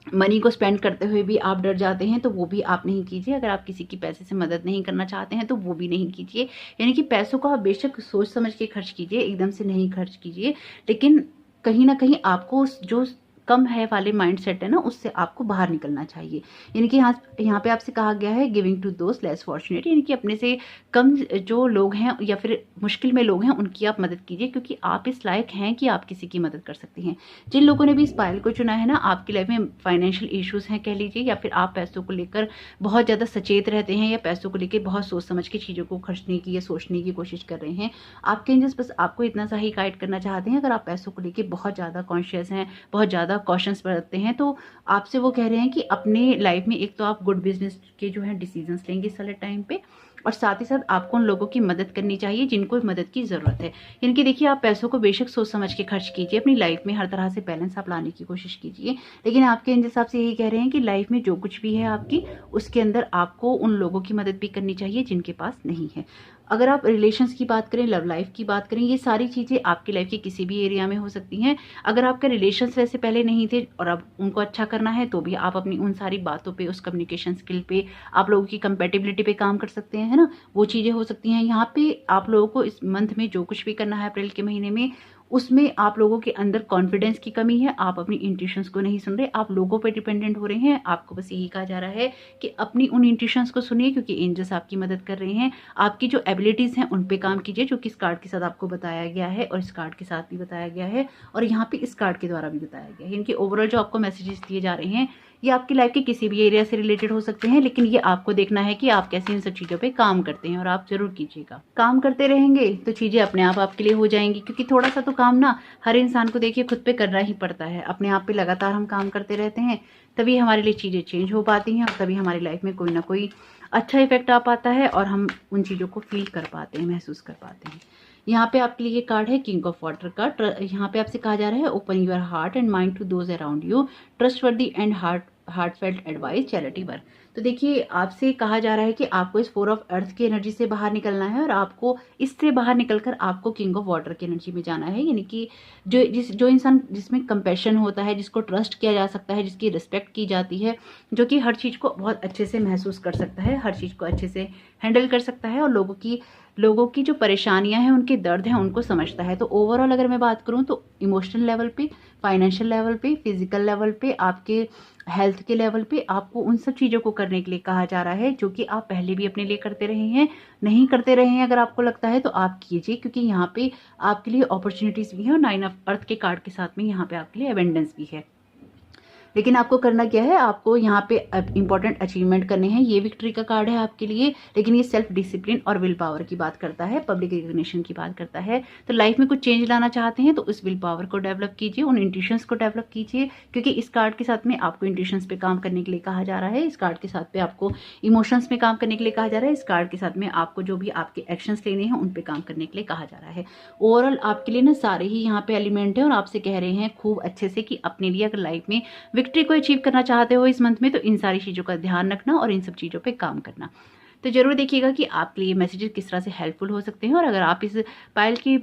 मनी को स्पेंड करते हुए भी आप डर जाते हैं तो वो भी आप नहीं कीजिए। अगर आप किसी की पैसे से मदद नहीं करना चाहते हैं तो वो भी नहीं कीजिए। यानी कि पैसों को आप बेशक सोच समझ के खर्च कीजिए, एकदम से नहीं खर्च कीजिए, लेकिन कहीं ना कहीं आपको जो कम है वाले माइंडसेट है ना, उससे आपको बाहर निकलना चाहिए। यानी कि यहाँ पे आपसे कहा गया है giving to those less fortunate, यानी कि अपने से कम जो लोग हैं या फिर मुश्किल में लोग हैं उनकी आप मदद कीजिए, क्योंकि आप इस लायक हैं कि आप किसी की मदद कर सकते हैं। जिन लोगों ने भी इस पायल को चुना है ना, आपकी लाइफ में फाइनेंशियल इश्यूज हैं कह लीजिए, या फिर आप पैसों को लेकर बहुत ज़्यादा सचेत रहते हैं, या पैसों को लेकर बहुत सोच समझ के चीज़ों को खर्चने की या सोचने की कोशिश कर रहे हैं। आपके एंजल्स बस आपको इतना सा ही गाइड करना चाहते हैं। अगर आप पैसों को लेकर बहुत ज़्यादा कॉन्शियस हैं, बहुत ज़्यादा कॉशंस बरतते हैं, तो आपसे वो कह रहे हैं कि अपने लाइफ में एक तो आप गुड बिजनेस के जो है डिसीजंस लेंगे इस वाले टाइम पे, और साथ ही साथ आपको उन लोगों की मदद करनी चाहिए जिनको मदद की ज़रूरत है। यानी कि देखिए आप पैसों को बेशक सोच समझ के खर्च कीजिए, अपनी लाइफ में हर तरह से बैलेंस आप लाने की कोशिश कीजिए, लेकिन आपके एंजल्स आपसे यही कह रहे हैं कि लाइफ में जो कुछ भी है आपकी, उसके अंदर आपको उन लोगों की मदद भी करनी चाहिए जिनके पास नहीं है। अगर आप रिलेशंस की बात करें, लव लाइफ की बात करें, ये सारी चीज़ें आपकी लाइफ के किसी भी एरिया में हो सकती हैं। अगर आपके रिलेशंस वैसे पहले नहीं थे और अब उनको अच्छा करना है, तो भी आप अपनी उन सारी बातों पे, उस कम्युनिकेशन स्किल पे, आप लोगों की कंपेटिबिलिटी पे काम कर सकते हैं, है ना। वो चीज़ें हो सकती हैं। यहाँ पे आप लोगों को इस मंथ में जो कुछ भी करना है अप्रैल के महीने में, उसमें आप लोगों के अंदर कॉन्फिडेंस की कमी है, आप अपनी इंट्यूशंस को नहीं सुन रहे, आप लोगों पे डिपेंडेंट हो रहे हैं। आपको बस यही कहा जा रहा है कि अपनी उन इंट्यूशंस को सुनिए, क्योंकि एंजल्स आपकी मदद कर रहे हैं। आपकी जो एबिलिटीज़ हैं उन पे काम कीजिए, जो कि इस कार्ड के साथ आपको बताया गया है, और इस कार्ड के साथ भी बताया गया है, और यहाँ पे इस कार्ड के द्वारा भी बताया गया है। यानी कि ओवरऑल जो आपको मैसेजेस दिए जा रहे हैं, ये आपकी लाइफ के किसी भी एरिया से रिलेटेड हो सकते हैं, लेकिन ये आपको देखना है कि आप कैसे इन सब चीज़ों पे काम करते हैं, और आप जरूर कीजिएगा। काम करते रहेंगे तो चीज़ें अपने आप आपके लिए हो जाएंगी, क्योंकि थोड़ा सा तो काम ना हर इंसान को देखिए खुद पे करना ही पड़ता है। अपने आप पे लगातार हम काम करते रहते हैं, तभी हमारे लिए चीज़ें चेंज हो पाती हैं, और तभी हमारी लाइफ में कोई ना कोई अच्छा इफेक्ट आ पाता है, और हम उन चीज़ों को फील कर पाते हैं, महसूस कर पाते हैं। यहाँ पे आपके लिए कार्ड है किंग ऑफ वाटर का। यहाँ पे आपसे कहा जा रहा है open your heart and mind to those around you, trustworthy and heartfelt advice, charity work. तो देखिए आपसे कहा जा रहा है कि आपको इस 4 ऑफ अर्थ की एनर्जी से बाहर निकलना है, और आपको इससे बाहर निकलकर आपको किंग ऑफ वाटर की एनर्जी में जाना है। यानी कि जो इंसान जिसमें कंपैशन होता है, जिसको ट्रस्ट किया जा सकता है, जिसकी रिस्पेक्ट की जाती है, जो कि हर चीज़ को बहुत अच्छे से महसूस कर सकता है, हर चीज़ को अच्छे से हैंडल कर सकता है, और लोगों की जो परेशानियां हैं, उनके दर्द हैं, उनको समझता है। तो ओवरऑल अगर मैं बात करूं तो इमोशनल लेवल पे, फाइनेंशियल लेवल पे, फिजिकल लेवल पे, आपके हेल्थ के लेवल पे आपको उन सब चीज़ों को करने के लिए कहा जा रहा है, जो कि आप पहले भी अपने लिए करते रहे हैं, नहीं करते रहे हैं। अगर आपको लगता है तो आप कीजिए, क्योंकि यहाँ पे आपके लिए अपॉर्चुनिटीज़ भी हैं, और 9 ऑफ अर्थ के कार्ड के साथ में यहाँ पे आपके लिए अबेंडेंस भी है। लेकिन आपको करना क्या है, आपको यहाँ पे इंपॉर्टेंट अचीवमेंट करने हैं। ये विक्ट्री का कार्ड है आपके लिए, लेकिन ये सेल्फ डिसिप्लिन और विल पावर की बात करता है, पब्लिक रिकग्निशन की बात करता है। तो लाइफ में कुछ चेंज लाना चाहते हैं तो उस विल पावर को डेवलप कीजिए, उन इंट्यूशंस को डेवलप कीजिए, क्योंकि इस कार्ड के साथ में आपको इंट्यूशंस पे काम करने के लिए कहा जा रहा है। इस कार्ड के साथ में आपको इमोशंस में काम करने के लिए कहा जा रहा है। इस कार्ड के साथ में आपको जो भी आपके एक्शंस लेने हैं उन पे काम करने के लिए कहा जा रहा है। ओवरऑल आपके लिए ना सारे ही यहाँ पे एलिमेंट है, और आपसे कह रहे हैं खूब अच्छे से कि अपने लिए अगर लाइफ में विक्ट्री को अचीव करना चाहते हो इस मंथ में, तो इन सारी चीज़ों का ध्यान रखना और इन सब चीज़ों पे काम करना। तो ज़रूर देखिएगा कि आपके लिए मैसेजेस किस तरह से हेल्पफुल हो सकते हैं। और अगर आप इस पायल की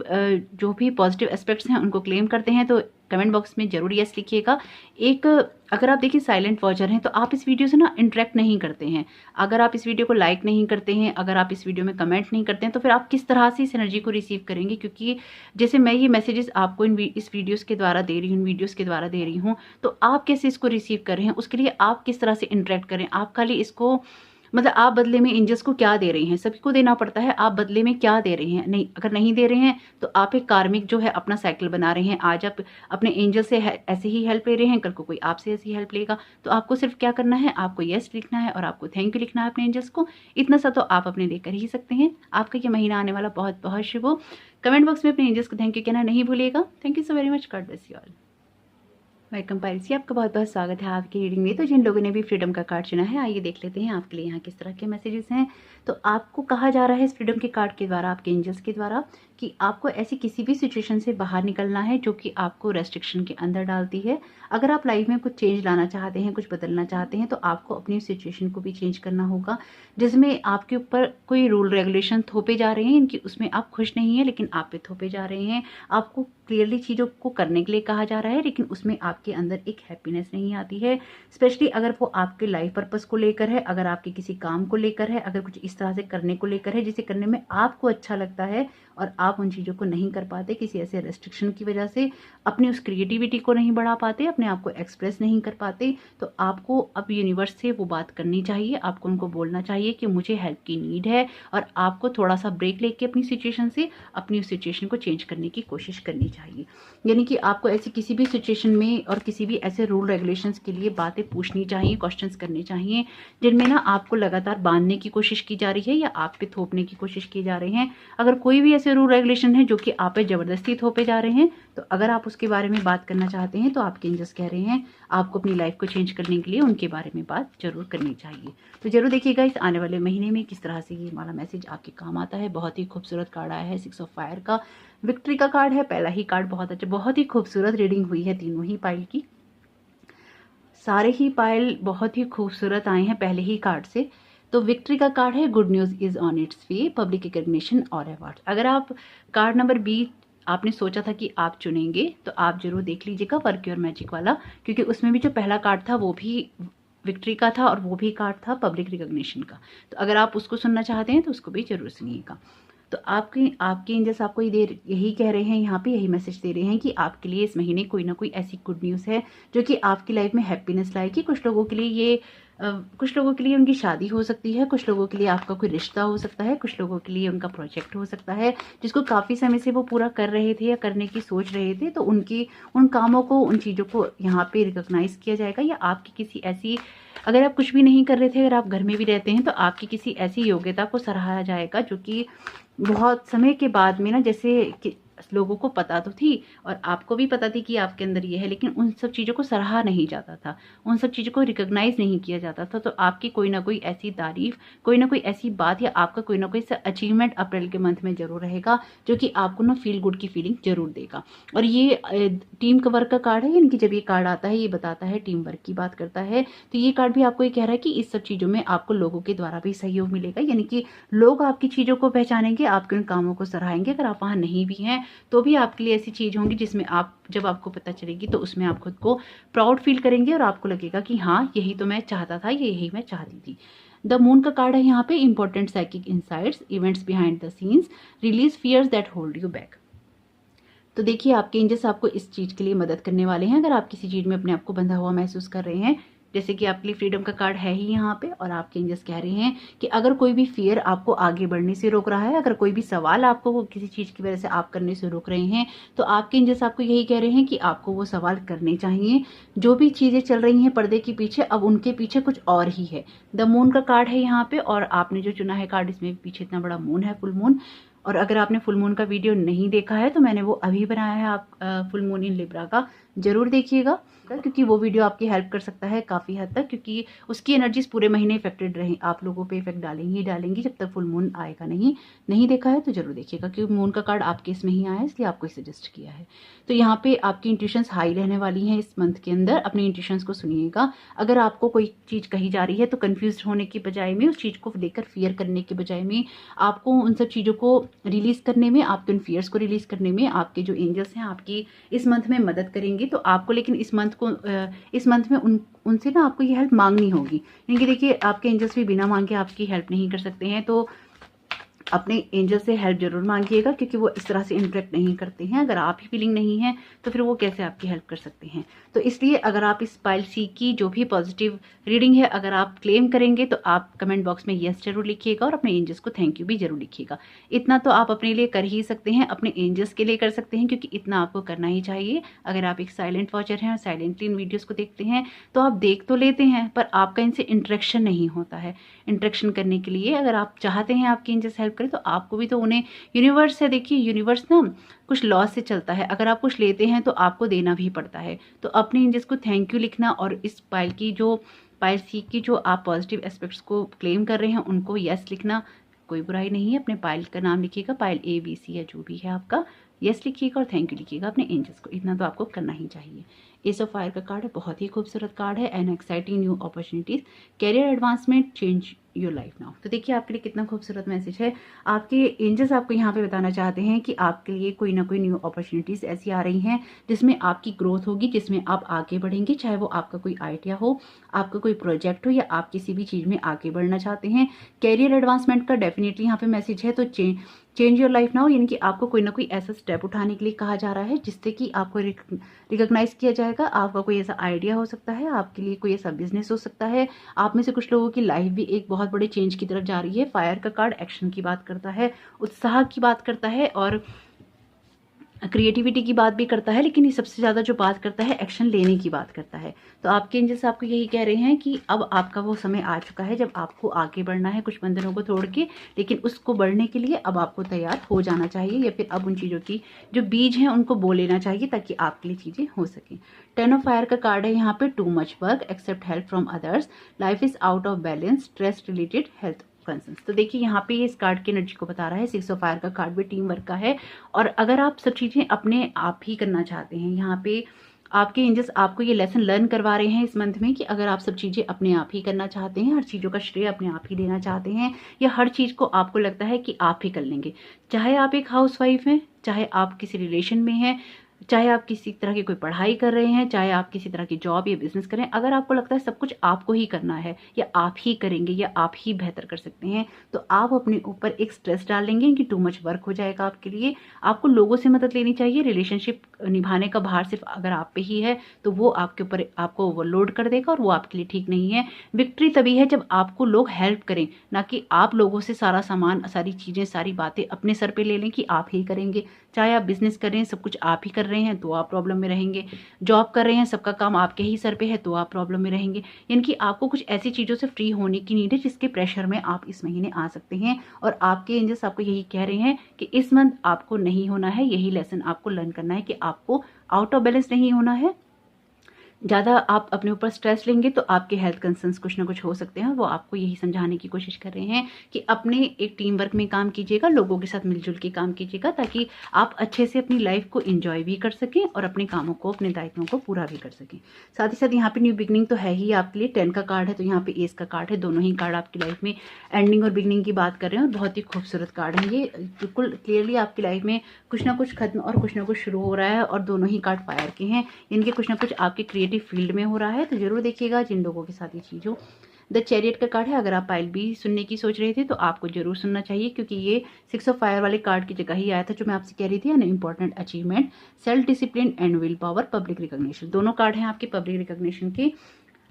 जो भी पॉजिटिव एस्पेक्ट्स हैं उनको क्लेम करते हैं तो कमेंट बॉक्स में ज़रूर यस लिखिएगा। एक अगर आप देखिए साइलेंट वॉचर हैं तो आप इस वीडियो से ना इंटरेक्ट नहीं करते हैं। अगर आप इस वीडियो को लाइक नहीं करते हैं, अगर आप इस वीडियो में कमेंट नहीं करते हैं, तो फिर आप किस तरह से इस एनर्जी को रिसीव करेंगे? क्योंकि जैसे मैं ये मैसेजेस आपको इस वीडियोज़ के द्वारा दे रही हूँ, वीडियोज़ के द्वारा दे रही हूँ, तो आप कैसे इसको रिसीव कर रहे हैं, उसके लिए आप किस तरह से इंटरेक्ट करें। आप खाली इसको मतलब आप बदले में एंजल्स को क्या दे रहे हैं, सभी को देना पड़ता है, आप बदले में क्या दे रहे हैं? नहीं, अगर नहीं दे रहे हैं तो आप एक कार्मिक जो है अपना साइकिल बना रहे हैं। आज आप अपने एंजल से ऐसे ही हेल्प ले रहे हैं, कल को कोई आपसे ऐसी हेल्प लेगा। तो आपको सिर्फ क्या करना है, आपको यस लिखना है और आपको थैंक यू लिखना है अपने एंजल्स को। इतना सा तो आप अपने लेकर ही सकते हैं। आपका ये महीना आने वाला बहुत बहुत शुभ हो। कमेंट बॉक्स में अपने एंजल्स को थैंक यू कहना नहीं भूलिएगा। Thank you so very much. God bless you all. Welcome piles, आपका बहुत बहुत स्वागत है आपकी रीडिंग में। तो जिन लोगों ने भी फ्रीडम का कार्ड चुना है, आइए देख लेते हैं आपके लिए यहाँ किस तरह के मैसेजेस हैं। तो आपको कहा जा रहा है इस फ्रीडम के कार्ड के द्वारा, आपके एंजल्स के द्वारा, कि आपको ऐसी किसी भी सिचुएशन से बाहर निकलना है जो कि आपको रेस्ट्रिक्शन के अंदर डालती है। अगर आप लाइफ में कुछ चेंज लाना चाहते हैं, कुछ बदलना चाहते हैं, तो आपको अपनी सिचुएशन को भी चेंज करना होगा जिसमें आपके ऊपर कोई रूल रेगुलेशन थोपे जा रहे हैं, इनकी उसमें आप खुश नहीं हैं लेकिन आप पे थोपे जा रहे हैं। आपको क्लियरली चीज़ों को करने के लिए कहा जा रहा है लेकिन उसमें आपके अंदर एक हैप्पीनेस नहीं आती है। स्पेशली अगर वो आपके लाइफ पर्पस को लेकर है, अगर आपके किसी काम को लेकर है, अगर कुछ इस तरह से करने को लेकर है जिसे करने में आपको अच्छा लगता है और आप उन चीज़ों को नहीं कर पाते किसी ऐसे रेस्ट्रिक्शन की वजह से, अपनी उस क्रिएटिविटी को नहीं बढ़ा पाते, अपने आप को एक्सप्रेस नहीं कर पाते, तो आपको अब यूनिवर्स से वो बात करनी चाहिए। आपको उनको बोलना चाहिए कि मुझे हेल्प की नीड है और आपको थोड़ा सा ब्रेक लेके अपनी सिचुएशन से अपनी उस सिचुएशन को चेंज करने की कोशिश करनी चाहिए। यानी कि आपको ऐसी किसी भी सिचुएशन में और किसी भी ऐसे रूल रेगुलेशंस के लिए बातें पूछनी चाहिए, क्वेश्चंस करने चाहिए जिनमें ना आपको लगातार बांधने की कोशिश की जा रही है या आप पे थोपने की कोशिश की जा रही हैं। अगर कोई भी ऐसे रूल रेगुलेशन है जो कि आप पे जबरदस्ती थोपे जा रहे हैं, तो अगर आप उसके बारे में बात करना चाहते हैं तो आपके एंजल्स कह रहे हैं आपको अपनी लाइफ को चेंज करने के लिए उनके बारे में बात जरूर करनी चाहिए। तो जरूर देखिएगा इस आने वाले महीने में किस तरह से ये वाला मैसेज आपके काम आता है। बहुत ही खूबसूरत कार्ड आया है 6 ऑफ फायर का, विक्ट्री का कार्ड है। पहला ही कार्ड बहुत अच्छा, बहुत ही खूबसूरत रीडिंग हुई है तीनों ही पाइल की। सारे ही पाइल बहुत ही खूबसूरत आए हैं पहले ही कार्ड से। तो विक्ट्री का कार्ड है good news is on it's way, public recognition और अवार्ड। अगर आप कार्ड नंबर 20 आपने सोचा था कि आप चुनेंगे तो आप जरूर देख लीजिएगा वर्क योर मैजिक वाला, क्योंकि उसमें भी जो पहला कार्ड था वो भी विक्ट्री का था और वो भी कार्ड था पब्लिक रिकॉग्निशन का। तो अगर आप उसको सुनना चाहते हैं तो उसको भी जरूर सुनिएगा। तो आपके एंजल्स आपको यही कह रहे हैं, यहाँ पे यही मैसेज दे रहे हैं कि आपके लिए इस महीने कोई ना कोई ऐसी गुड न्यूज़ है जो कि आपकी लाइफ में हैप्पीनेस लाएगी। कुछ लोगों के लिए कुछ लोगों के लिए उनकी शादी हो सकती है, कुछ लोगों के लिए आपका कोई रिश्ता हो सकता है, कुछ लोगों के लिए उनका प्रोजेक्ट हो सकता है जिसको काफ़ी समय से वो पूरा कर रहे थे या करने की सोच रहे थे। तो उन कामों को, उन चीज़ों को यहाँ पे रिकॉग्नाइज किया जाएगा। या आपकी किसी ऐसी, अगर आप कुछ भी नहीं कर रहे थे, अगर आप घर में भी रहते हैं, तो आपकी किसी ऐसी योग्यता को सराहा जाएगा जो कि बहुत समय के बाद में ना, जैसे कि लोगों को पता तो थी और आपको भी पता थी कि आपके अंदर ये है, लेकिन उन सब चीज़ों को सराहा नहीं जाता था, उन सब चीज़ों को रिकॉग्नाइज नहीं किया जाता था। तो आपकी कोई ना कोई ऐसी तारीफ, कोई ना कोई ऐसी बात या आपका कोई ना कोई अचीवमेंट अप्रैल के मंथ में जरूर रहेगा जो कि आपको ना फील गुड की फीलिंग जरूर देगा। और ये टीम का वर्क का कार्ड है, यानी कि जब ये कार्ड आता है ये बताता है टीम वर्क की बात करता है। तो ये कार्ड भी आपको ये कह रहा है कि इस सब चीज़ों में आपको लोगों के द्वारा भी सहयोग मिलेगा, यानी कि लोग आपकी चीज़ों को पहचानेंगे, आपके उन कामों को सराहेंगे। अगर आप वहाँ नहीं भी हैं तो भी आपके लिए ऐसी चीज़ होंगी जिसमें आप, जब आपको पता चलेगी तो उसमें आप खुद को प्राउड फील करेंगे और आपको लगेगा कि हाँ यही तो मैं चाहता था, यही मैं चाहती थी। द मून का कार्ड है यहाँ पे, important psychic insights, events behind the scenes, release fears that hold you back. तो देखिए आपके एंजल्स आपको इस चीज़ के लिए मदद करने वाले हैं। अगर आप किसी चीज़ में अपने आप को बंधा हुआ महसूस कर रहे हैं, जैसे कि आपके लिए फ्रीडम का कार्ड है ही यहाँ पे, और आपके एंजल्स कह रहे हैं कि अगर कोई भी फियर आपको आगे बढ़ने से रोक रहा है, अगर कोई भी सवाल आपको किसी चीज़ की वजह से आप करने से रोक रहे हैं, तो आपके एंजल्स आपको यही कह रहे हैं कि आपको वो सवाल करने चाहिए। जो भी चीज़ें चल रही हैं पर्दे के पीछे, अब उनके पीछे कुछ और ही है। द मून का कार्ड है यहाँ पे, और आपने जो चुना है कार्ड, इसमें पीछे इतना बड़ा मून है, फुल मून। और अगर आपने फुल मून का वीडियो नहीं देखा है तो मैंने वो अभी बनाया है, आप फुल मून इन लिब्रा का जरूर देखिएगा। देखिएगा, क्योंकि वो वीडियो आपकी हेल्प कर सकता है काफ़ी हद तक, क्योंकि उसकी एनर्जीज पूरे महीने इफेक्टेड रहे, आप लोगों पे इफेक्ट डालेंगी ही डालेंगी जब तक फुल मून आएगा नहीं देखा है तो जरूर देखिएगा, क्योंकि मून का कार्ड आपके इसमें ही आया है इसलिए आपको सजेस्ट किया है। तो यहाँ पे आपकी इंट्यूशंस हाई रहने वाली हैं इस मंथ के अंदर, अपनी इंट्यूशंस को सुनिएगा। अगर आपको कोई चीज़ कही जा रही है तो कंफ्यूज होने की बजाय में, उस चीज़ को लेकर फियर करने की बजाय में, आपको उन सब चीज़ों को रिलीज़ करने में, आपके उन फियर्स को रिलीज़ करने में आपके जो एंजल्स हैं आपकी इस मंथ में मदद करेंगे। तो आपको लेकिन इस मंथ में उनसे ना आपको ये हेल्प मांगनी होगी, क्योंकि देखिए आपके एंजल्स भी बिना मांगे आपकी हेल्प नहीं कर सकते हैं। तो अपने एंजल से हेल्प जरूर मांगिएगा, क्योंकि वो इस तरह से इंटरेक्ट नहीं करते हैं। अगर आप ही फीलिंग नहीं है तो फिर वो कैसे आपकी हेल्प कर सकते हैं। तो इसलिए अगर आप इस पाइल सी की जो भी पॉजिटिव रीडिंग है अगर आप क्लेम करेंगे तो आप कमेंट बॉक्स में यस जरूर लिखिएगा और अपने एंजल्स को थैंक यू भी जरूर लिखिएगा। इतना तो आप अपने लिए कर ही सकते हैं, अपने एंजल्स के लिए कर सकते हैं, क्योंकि इतना आपको करना ही चाहिए। अगर आप एक साइलेंट वॉचर हैं और साइलेंटली इन वीडियोज़ को देखते हैं तो आप देख तो लेते हैं पर आपका इनसे इंटरेक्शन नहीं होता है। इंटरेक्शन करने के लिए अगर आप चाहते हैं आपकी एंजल्स हेल्प करें तो आपको भी तो उन्हें, यूनिवर्स है, देखिए यूनिवर्स ना कुछ लॉ से चलता है, अगर आप कुछ लेते हैं तो आपको देना भी पड़ता है। तो अपने एंजल्स को थैंक यू लिखना और इस पाइल सी की जो आप पॉजिटिव एस्पेक्ट्स को क्लेम कर रहे हैं उनको यस लिखना, कोई बुराई नहीं है। अपने पाइल का नाम लिखिएगा, पाइल ABC या जो भी है आपका, यस लिखिएगा और थैंक यू लिखिएगा अपने एंजल्स को। इतना तो आपको करना ही चाहिए। एस ऑफ फायर का कार्ड है, बहुत ही खूबसूरत कार्ड है। And exciting new opportunities, career advancement, change your life now. तो देखिए आपके लिए कितना खूबसूरत मैसेज है। आपके एंजल्स आपको यहाँ पे बताना चाहते हैं कि आपके लिए कोई ना कोई न्यू अपॉर्चुनिटीज ऐसी आ रही हैं जिसमें आपकी ग्रोथ होगी, जिसमें आप आगे बढ़ेंगे, चाहे वो आपका कोई आइडिया हो, आपका कोई प्रोजेक्ट हो या आप किसी भी चीज़ में आगे बढ़ना चाहते हैं। कैरियर एडवांसमेंट का डेफिनेटली यहाँ पे मैसेज है। तो चेंज योर लाइफ नाउ, यानी कि आपको कोई ना कोई ऐसा स्टेप उठाने के लिए कहा जा रहा है जिससे कि आपको रिकॉग्नाइज किया जाएगा। आपका कोई ऐसा आइडिया हो सकता है, आपके लिए कोई ऐसा बिजनेस हो सकता है, आप में से कुछ लोगों की लाइफ भी एक बहुत बड़े चेंज की तरफ जा रही है। फायर का कार्ड एक्शन की बात करता है, उत्साह की बात करता है और क्रिएटिविटी की बात भी करता है, लेकिन ये सबसे ज़्यादा जो बात करता है एक्शन लेने की बात करता है। तो आपके एंजल्स आपको यही कह रहे हैं कि अब आपका वो समय आ चुका है जब आपको आगे बढ़ना है कुछ बंधनों को तोड़ के, लेकिन उसको बढ़ने के लिए अब आपको तैयार हो जाना चाहिए, या फिर अब उन चीज़ों की जो बीज हैं उनको बो लेना चाहिए ताकि आपके लिए चीज़ें हो सकें। 10 ऑफ फायर का कार्ड है यहाँ पे, too much work, accept help from others, life is out of balance, stress related health concerns. तो देखिए यहाँ पे इस कार्ड की एनर्जी को बता रहा है। 6 ऑफ फायर का कार्ड भी टीम वर्क का है, और अगर आप सब चीज़ें अपने आप ही करना चाहते हैं, यहाँ पे आपके एंजल्स आपको ये लेसन लर्न करवा रहे हैं इस मंथ में कि अगर आप सब चीज़ें अपने आप ही करना चाहते हैं, हर चीज़ों का श्रेय अपने आप ही लेना चाहते हैं, या हर चीज़ को आपको लगता है कि आप ही कर लेंगे, चाहे आप एक हाउसवाइफ हैं, चाहे आप किसी रिलेशन में हैं, चाहे आप किसी तरह की कोई पढ़ाई कर रहे हैं, चाहे आप किसी तरह की जॉब या बिजनेस करें, अगर आपको लगता है सब कुछ आपको ही करना है या आप ही करेंगे या आप ही बेहतर कर सकते हैं, तो आप अपने ऊपर एक स्ट्रेस डालेंगे कि टू मच वर्क हो जाएगा आपके लिए। आपको लोगों से मदद लेनी चाहिए। रिलेशनशिप निभाने का भार सिर्फ अगर आप पे ही है तो वो आपके ऊपर आपको ओवरलोड कर देगा और वो आपके लिए ठीक नहीं है। विक्ट्री तभी है जब आपको लोग हेल्प करें, ना कि आप लोगों से सारा सामान, सारी चीज़ें, सारी बातें अपने सर पे ले लें कि आप ही करेंगे। चाहे आप बिजनेस कर रहे हैं, सब कुछ आप ही कर रहे हैं तो आप प्रॉब्लम में रहेंगे। जॉब कर रहे हैं, सबका काम आपके ही सर पे है तो आप प्रॉब्लम में रहेंगे। यानी कि आपको कुछ ऐसी चीज़ों से फ्री होने की नीड है जिसके प्रेशर में आप इस महीने आ सकते हैं, और आपके एंजल्स आपको यही कह रहे हैं कि इस मंथ आपको नहीं होना है। यही लेसन आपको लर्न करना है कि आपको आउट ऑफ बैलेंस नहीं होना है। ज़्यादा आप अपने ऊपर स्ट्रेस लेंगे तो आपके हेल्थ कंसर्न्स कुछ ना कुछ हो सकते हैं। वो आपको यही समझाने की कोशिश कर रहे हैं कि अपने एक टीम वर्क में काम कीजिएगा, लोगों के साथ मिलजुल के काम कीजिएगा, ताकि आप अच्छे से अपनी लाइफ को एंजॉय भी कर सकें और अपने कामों को, अपने दायित्वों को पूरा भी कर सकें। साथ ही साथ यहाँ पे न्यू बिगनिंग तो है ही आपके लिए। 10 का कार्ड है तो यहाँ पे एस का कार्ड है। दोनों ही कार्ड आपकी लाइफ में एंडिंग और बिगनिंग की बात कर रहे हैं, और बहुत ही खूबसूरत कार्ड है ये। बिल्कुल क्लियरली आपकी लाइफ में कुछ ना कुछ खत्म और कुछ ना कुछ शुरू हो रहा है, और दोनों ही कार्ड फायर के हैं। इनके कुछ ना कुछ आपके क्रिएटिव फील्ड में हो रहा है, तो जरूर देखिएगा जिन लोगों के साथ ये चीज़ हो। द चैरियट का कार्ड है। अगर आप पाइल बी सुनने की सोच रहे थे तो आपको जरूर सुनना चाहिए, क्योंकि ये 6 ऑफ फायर वाले कार्ड की जगह ही आया था जो मैं आपसे कह रही थी। An important achievement, self discipline and will power, public recognition. दोनों कार्ड हैं आपके पब्लिक रिकॉग्निशन के।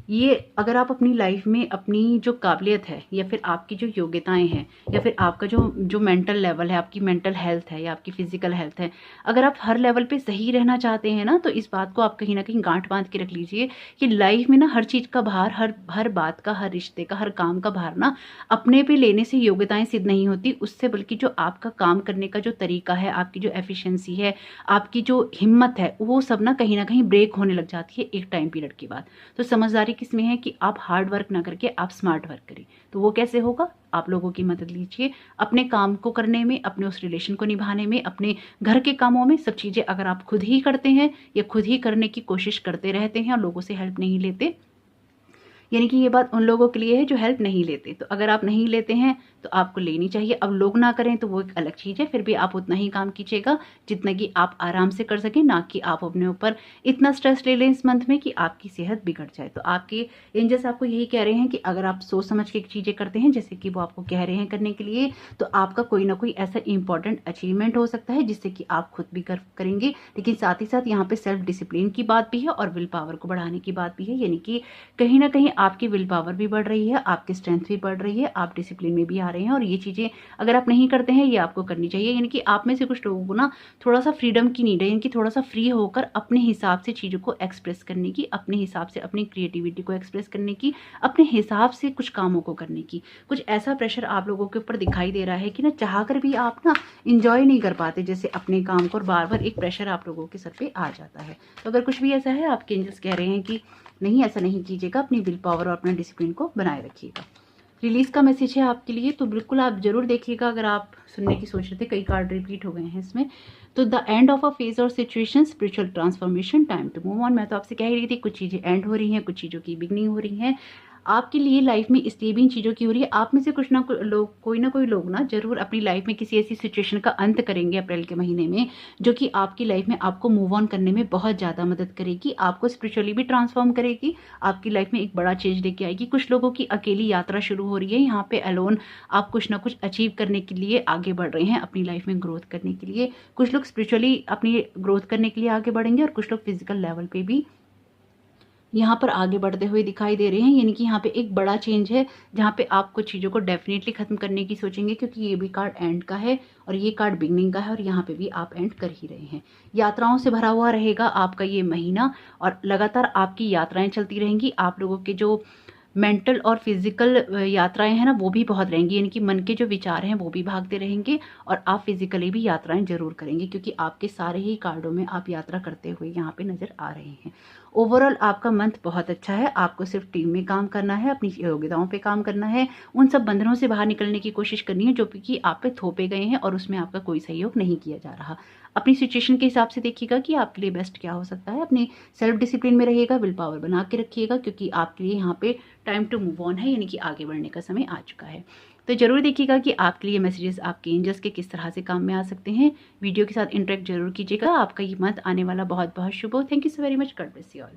ये अगर आप अपनी लाइफ में अपनी जो काबिलियत है या फिर आपकी जो योग्यताएं हैं या फिर आपका जो मेंटल लेवल है, आपकी मेंटल हेल्थ है या आपकी फिजिकल हेल्थ है, अगर आप हर लेवल पे सही रहना चाहते हैं ना, तो इस बात को आप कहीं ना कहीं गांठ बांध के रख लीजिए कि लाइफ में ना हर चीज़ का भार, हर हर बात का, हर रिश्ते का, हर काम का भार ना अपने पे लेने से योग्यताएं सिद्ध नहीं होती उससे, बल्कि जो आपका काम करने का जो तरीका है, आपकी जो एफिशिएंसी है, आपकी जो हिम्मत है, वो सब ना कहीं ब्रेक होने लग जाती है एक टाइम पीरियड के बाद। तो समझदारी किसमें है कि आप हार्ड वर्क ना करके आप स्मार्ट वर्क करें। तो वो कैसे होगा? आप लोगों की मदद लीजिए अपने काम को करने में, अपने उस रिलेशन को निभाने में, अपने घर के कामों में। सब चीज़ें अगर आप खुद ही करते हैं या खुद ही करने की कोशिश करते रहते हैं और लोगों से हेल्प नहीं लेते, यानी कि ये बात उन लोगों के लिए है जो हेल्प नहीं लेते। तो अगर आप नहीं लेते हैं तो आपको लेनी चाहिए। अब लोग ना करें तो वो एक अलग चीज़ है, फिर भी आप उतना ही काम कीजिएगा जितना कि आप आराम से कर सकें, ना कि आप अपने ऊपर इतना स्ट्रेस ले लें इस मंथ में कि आपकी सेहत बिगड़ जाए। तो आपके एंजल्स आपको यही कह रहे हैं कि अगर आप सोच समझ के चीज़ें करते हैं जैसे कि वो आपको कह रहे हैं करने के लिए, तो आपका कोई ना कोई ऐसा इंपॉर्टेंट अचीवमेंट हो सकता है जिससे कि आप खुद भी करेंगे। लेकिन साथ ही साथ यहाँ पे सेल्फ डिसिप्लिन की बात भी है और विल पावर को बढ़ाने की बात भी है, यानी कि कहीं ना कहीं आपकी विल पावर भी बढ़ रही है, आपकी स्ट्रेंथ भी बढ़ रही है, आप डिसिप्लिन में भी आ रहे हैं। और ये चीज़ें अगर आप नहीं करते हैं, ये आपको करनी चाहिए। यानी कि आप में से कुछ लोगों को ना थोड़ा सा फ्रीडम की नीड है, यानी कि थोड़ा सा फ्री होकर अपने हिसाब से चीज़ों को एक्सप्रेस करने की, अपने हिसाब से अपनी क्रिएटिविटी को एक्सप्रेस करने की, अपने हिसाब से कुछ कामों को करने की। कुछ ऐसा प्रेशर आप लोगों के ऊपर दिखाई दे रहा है कि ना चाह कर भी आप ना इंजॉय नहीं कर पाते जैसे अपने काम को, और बार बार एक प्रेशर आप लोगों के सर पे आ जाता है। तो अगर कुछ भी ऐसा है, आपके एंजल्स कह रहे हैं कि नहीं, ऐसा नहीं कीजिएगा, अपनी विल पावर और अपना डिसिप्लिन को बनाए रखिएगा। रिलीज का मैसेज है आपके लिए, तो बिल्कुल आप जरूर देखिएगा। अगर आप सुनने की सोच रहे थे, कई कार्ड रिपीट हो गए हैं इसमें। तो the end of a phase और situation, spiritual transformation, time to move on. मैं तो आपसे कह रही थी कुछ चीज़ें एंड हो रही हैं, कुछ चीज़ों की बिगनिंग हो रही हैं आपके लिए लाइफ में, इसलिए भी इन चीज़ों की हो रही है। आप में से कुछ ना लोग, कोई ना कोई लोग ना जरूर अपनी लाइफ में किसी ऐसी सिचुएशन का अंत करेंगे अप्रैल के महीने में, जो कि आपकी लाइफ में आपको मूव ऑन करने में बहुत ज़्यादा मदद करेगी, आपको स्पिरिचुअली भी ट्रांसफॉर्म करेगी, आपकी लाइफ में एक बड़ा चेंज लेके आएगी। कुछ लोगों की अकेली यात्रा शुरू हो रही है यहाँ पे, अलोन आप कुछ ना कुछ अचीव करने के लिए आगे बढ़ रहे हैं, अपनी लाइफ में ग्रोथ करने के लिए। कुछ लोग स्पिरिचुअली अपनी ग्रोथ करने के लिए आगे बढ़ेंगे और कुछ लोग फिजिकल लेवल पे भी यहाँ पर आगे बढ़ते हुए दिखाई दे रहे हैं। यानी कि यहाँ पे एक बड़ा चेंज है जहाँ पे आप कुछ चीज़ों को डेफिनेटली खत्म करने की सोचेंगे, क्योंकि ये भी कार्ड एंड का है और ये कार्ड बिगनिंग का है, और यहाँ पे भी आप एंड कर ही रहे हैं। यात्राओं से भरा हुआ रहेगा आपका ये महीना, और लगातार आपकी यात्राएं चलती रहेंगी। आप लोगों के जो मेंटल और फिजिकल यात्राएं हैं ना, वो भी बहुत रहेंगी, यानी कि मन के जो विचार हैं वो भी भागते रहेंगे, और आप फिजिकली भी यात्राएं जरूर करेंगे, क्योंकि आपके सारे ही कार्डों में आप यात्रा करते हुए यहाँ पे नजर आ रहे हैं। ओवरऑल आपका मंथ बहुत अच्छा है। आपको सिर्फ टीम में काम करना है, अपनी योग्यताओं पे काम करना है, उन सब बंधनों से बाहर निकलने की कोशिश करनी है जो कि आप पे थोपे गए हैं और उसमें आपका कोई सहयोग नहीं किया जा रहा। अपनी सिचुएशन के हिसाब से देखिएगा कि आपके लिए बेस्ट क्या हो सकता है। अपनी सेल्फ डिसिप्लिन में रहिएगा, विल पावर बना के रखिएगा, क्योंकि आपके लिए यहाँ पे टाइम टू मूव ऑन है, यानी कि आगे बढ़ने का समय आ चुका है। तो जरूर देखिएगा कि आपके लिए मैसेजेस आपके एंजल्स के किस तरह से काम में आ सकते हैं। वीडियो के साथ इंटरेक्ट जरूर कीजिएगा। आपका ये मंथ आने वाला बहुत बहुत शुभ हो। Thank you so very much. God bless you all.